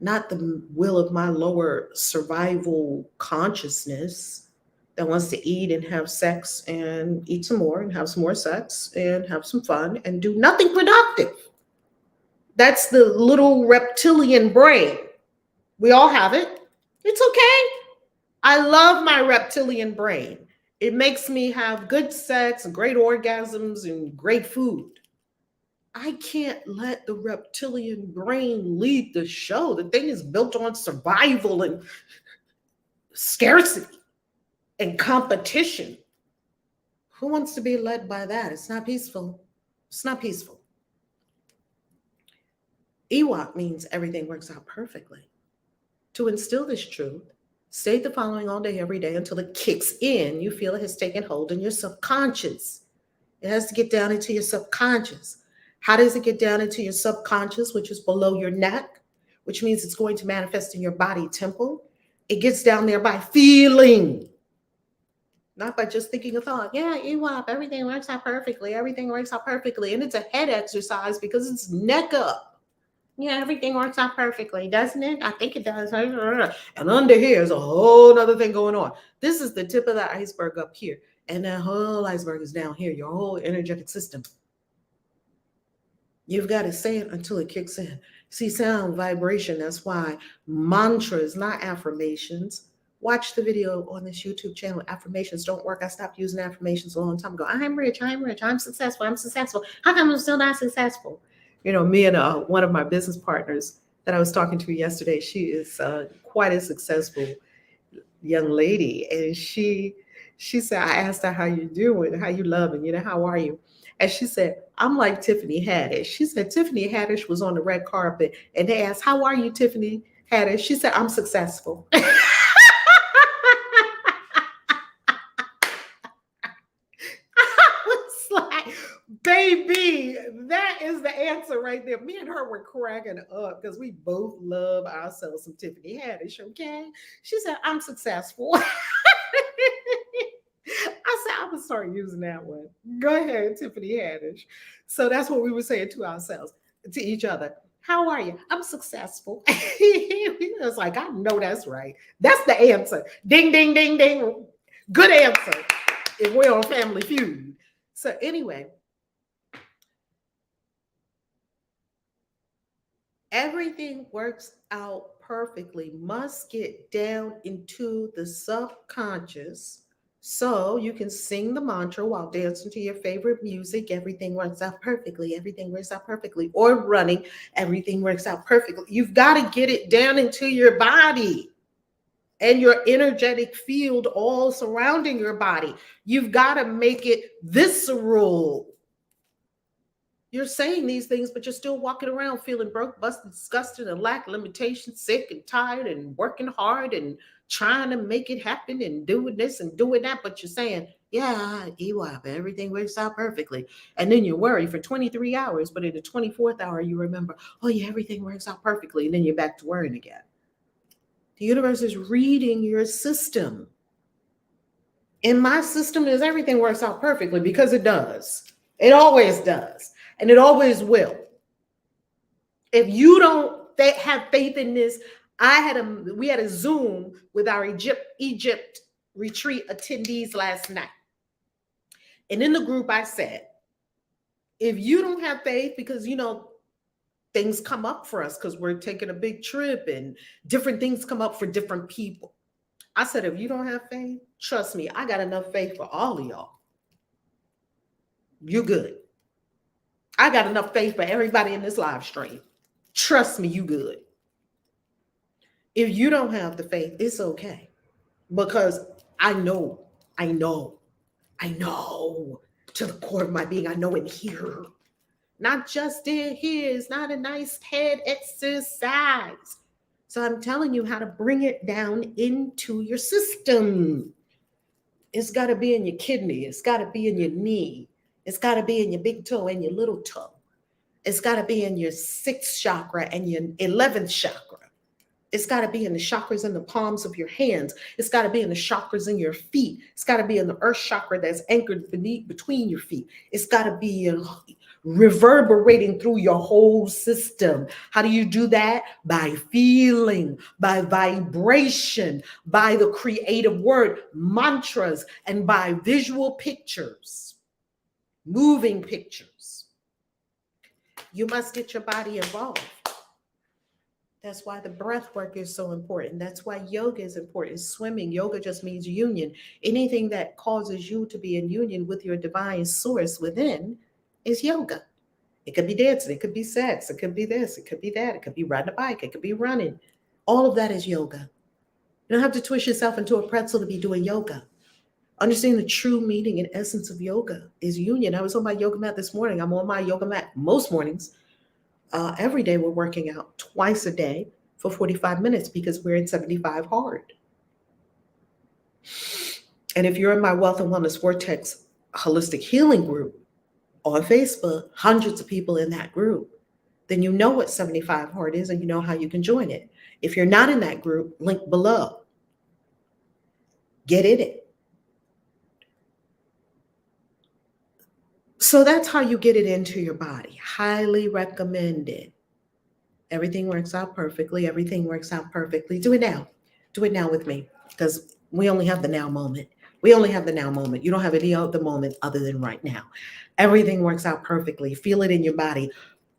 Not the will of my lower survival consciousness that wants to eat and have sex and eat some more and have some more sex and have some fun and do nothing productive. That's the little reptilian brain. We all have it. It's okay. I love my reptilian brain. It makes me have good sex, great orgasms, and great food. I can't let the reptilian brain lead the show. The thing is built on survival and scarcity and competition. Who wants to be led by that? It's not peaceful. It's not peaceful. E.W.O.P means everything works out perfectly. To instill this truth, state the following all day, every day until it kicks in. You feel it has taken hold in your subconscious. It has to get down into your subconscious. How does it get down into your subconscious, which is below your neck, which means it's going to manifest in your body temple? It gets down there by feeling, not by just thinking a thought. Yeah, E.W.O.P, everything works out perfectly. Everything works out perfectly. And it's a head exercise because it's neck up. Yeah, everything works out perfectly, doesn't it? I think it does. And under here is a whole other thing going on. This is the tip of the iceberg up here. And that whole iceberg is down here, your whole energetic system. You've got to say it until it kicks in. See, sound, vibration, that's why mantras, not affirmations. Watch the video on this YouTube channel. Affirmations don't work. I stopped using affirmations a long time ago. I'm rich, I'm successful, I'm successful. How come I'm still not successful? Me and one of my business partners that I was talking to yesterday, she is quite a successful young lady. And she said, I asked her, how you doing? How you loving? How are you? And she said, I'm like Tiffany Haddish. She said, Tiffany Haddish was on the red carpet and they asked, how are you, Tiffany Haddish? She said, I'm successful. Baby, that is the answer right there. Me and her were cracking up because we both love ourselves some Tiffany Haddish, okay? She said, I'm successful. I said, I'm going to start using that one. Go ahead, Tiffany Haddish. So that's what we were saying to ourselves, to each other. How are you? I'm successful. He was like, I know that's right. That's the answer. Ding, ding, ding, ding. Good answer if we're on Family Feud. So anyway, everything works out perfectly, must get down into the subconscious so you can sing the mantra while dancing to your favorite music. Everything works out perfectly. Everything works out perfectly. Or running. Everything works out perfectly. You've got to get it down into your body and your energetic field all surrounding your body. You've got to make it visceral. You're saying these things, but you're still walking around feeling broke, busted, disgusted, and lack limitation, sick and tired, and working hard and trying to make it happen and doing this and doing that. But you're saying, yeah, E.W.O.P, everything works out perfectly. And then you worry for 23 hours, but in the 24th hour, you remember, oh yeah, everything works out perfectly. And then you're back to worrying again. The universe is reading your system. In my system, is everything works out perfectly because it does. It always does. And it always will. If you don't have faith in this, we had a Zoom with our Egypt retreat attendees last night. And in the group, I said, if you don't have faith, because things come up for us because we're taking a big trip and different things come up for different people. I said, if you don't have faith, trust me, I got enough faith for all of y'all. You good. I got enough faith for everybody in this live stream. Trust me, you good. If you don't have the faith, it's okay. Because I know to the core of my being, I know in here. Not just in here. It's not a nice head exercise. So I'm telling you how to bring it down into your system. It's got to be in your kidney. It's got to be in your knee. It's got to be in your big toe and your little toe. It's got to be in your 6th chakra and your 11th chakra. It's got to be in the chakras in the palms of your hands. It's got to be in the chakras in your feet. It's got to be in the earth chakra that's anchored between your feet. It's got to be reverberating through your whole system. How do you do that? By feeling, by vibration, by the creative word, mantras, and by visual pictures, moving pictures. You must get your body involved. That's why the breath work is so important. That's why yoga is important. Swimming, yoga just means union. Anything that causes you to be in union with your divine source within is yoga. It could be dancing, it could be sex, it could be this, it could be that, it could be riding a bike, it could be running. All of that is yoga. You don't have to twist yourself into a pretzel to be doing yoga. Understanding the true meaning and essence of yoga is union. I was on my yoga mat this morning. I'm on my yoga mat most mornings. Every day we're working out twice a day for 45 minutes because we're in 75 hard. And if you're in my Wealth and Wellness Vortex Holistic Healing group on Facebook, hundreds of people in that group, then you know what 75 hard is and you know how you can join it. If you're not in that group, link below. Get in it. So that's how you get it into your body. Highly recommended. Everything works out perfectly. Everything works out perfectly. Do it now. Do it now with me because we only have the now moment. We only have the now moment. You don't have any other moment other than right now. Everything works out perfectly. Feel it in your body.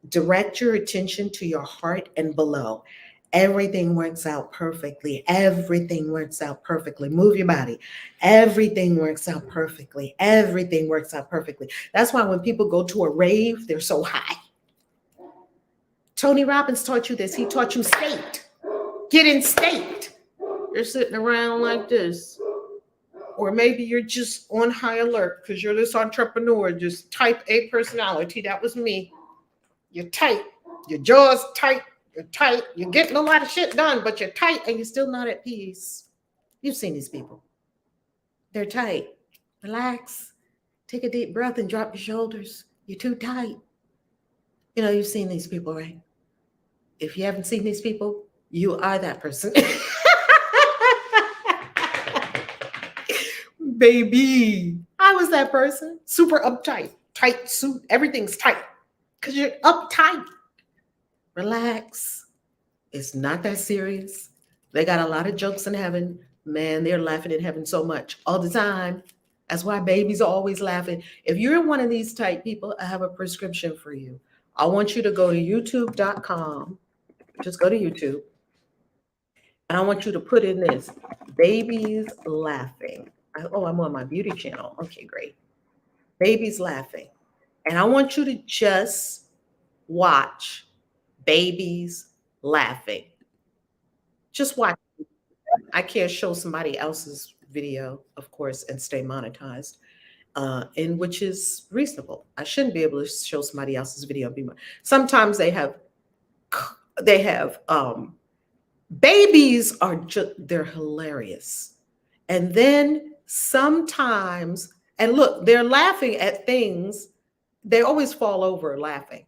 Direct your attention to your heart and below. Everything works out perfectly. Everything works out perfectly. Move your body. Everything works out perfectly. Everything works out perfectly. That's why when people go to a rave, they're so high. Tony Robbins taught you this. He taught you state. Get in state. You're sitting around like this. Or maybe you're just on high alert because you're this entrepreneur, just type A personality. That was me. You're tight. Your jaw's tight. You're tight. You're getting a lot of shit done, but you're tight and you're still not at peace. You've seen these people. They're tight. Relax. Take a deep breath and drop your shoulders. You're too tight. You know, you've seen these people, right? If you haven't seen these people, you are that person. Baby, I was that person. Super uptight, tight suit. Everything's tight because you're uptight. Relax. It's not that serious. They got a lot of jokes in heaven. Man, they're laughing in heaven so much all the time. That's why babies are always laughing. If you're one of these type people, I have a prescription for you. I want you to go to youtube.com. Just go to YouTube. And I want you to put in this, babies laughing. I'm on my beauty channel. Okay, great. Babies laughing. And I want you to just watch babies laughing. Just watch. I can't show somebody else's video, of course, and stay monetized, and which is reasonable. I shouldn't be able to show somebody else's video and be. Sometimes they have babies are just, they're hilarious. And then sometimes, and look, they're laughing at things. They always fall over laughing.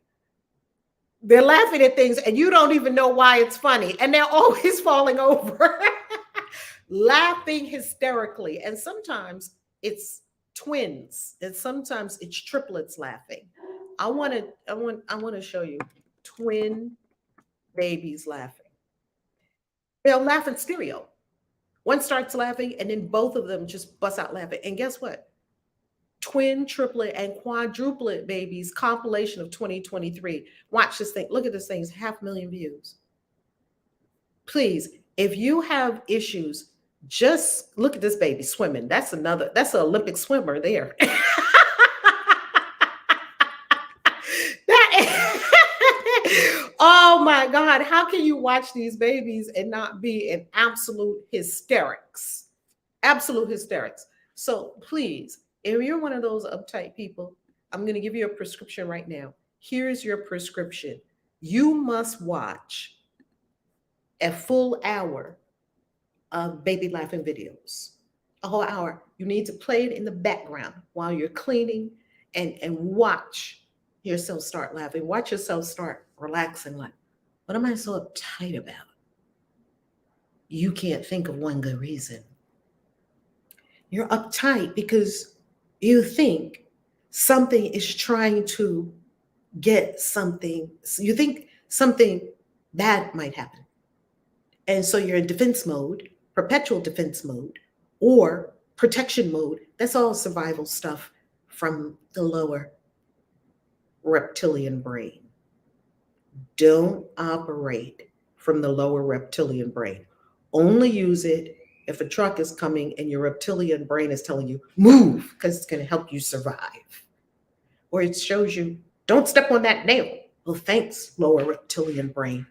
They're laughing at things and you don't even know why it's funny. And they're always falling over, laughing hysterically. And sometimes it's twins and sometimes it's triplets laughing. I want to show you twin babies laughing. They'll laugh in stereo. One starts laughing and then both of them just bust out laughing. And guess what? Twin, triplet, and quadruplet babies compilation of 2023. Watch this thing. Look at this thing. It's 500,000 views. Please, if you have issues, just look at this baby swimming. That's an Olympic swimmer there. Oh my God, how can you watch these babies and not be in absolute hysterics? Absolute hysterics. So please, if you're one of those uptight people, I'm going to give you a prescription right now. Here's your prescription. You must watch a full hour of baby laughing videos. A whole hour. You need to play it in the background while you're cleaning and watch yourself start laughing. Watch yourself start relaxing. Like, what am I so uptight about? You can't think of one good reason. You're uptight because you think something is trying to get something. You think something bad might happen. And so you're in defense mode, perpetual defense mode, or protection mode. That's all survival stuff from the lower reptilian brain. Don't operate from the lower reptilian brain. Only use it if a truck is coming and your reptilian brain is telling you, move, because it's going to help you survive. Or it shows you, don't step on that nail. Well, thanks, lower reptilian brain.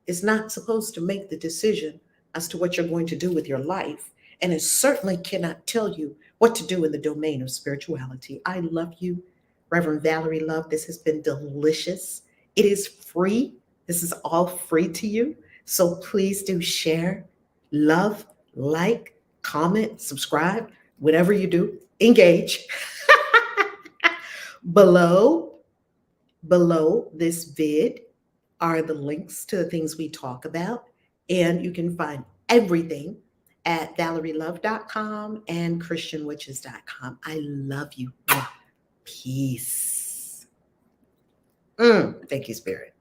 It's not supposed to make the decision as to what you're going to do with your life. And it certainly cannot tell you what to do in the domain of spirituality. I love you, Reverend Valerie Love. This has been delicious. It is free. This is all free to you. So please do share, love, like, comment, subscribe, whatever you do, engage. Below this vid are the links to the things we talk about. And you can find everything at valerielove.com and christianwitches.com. I love you. Peace. Thank you, Spirit.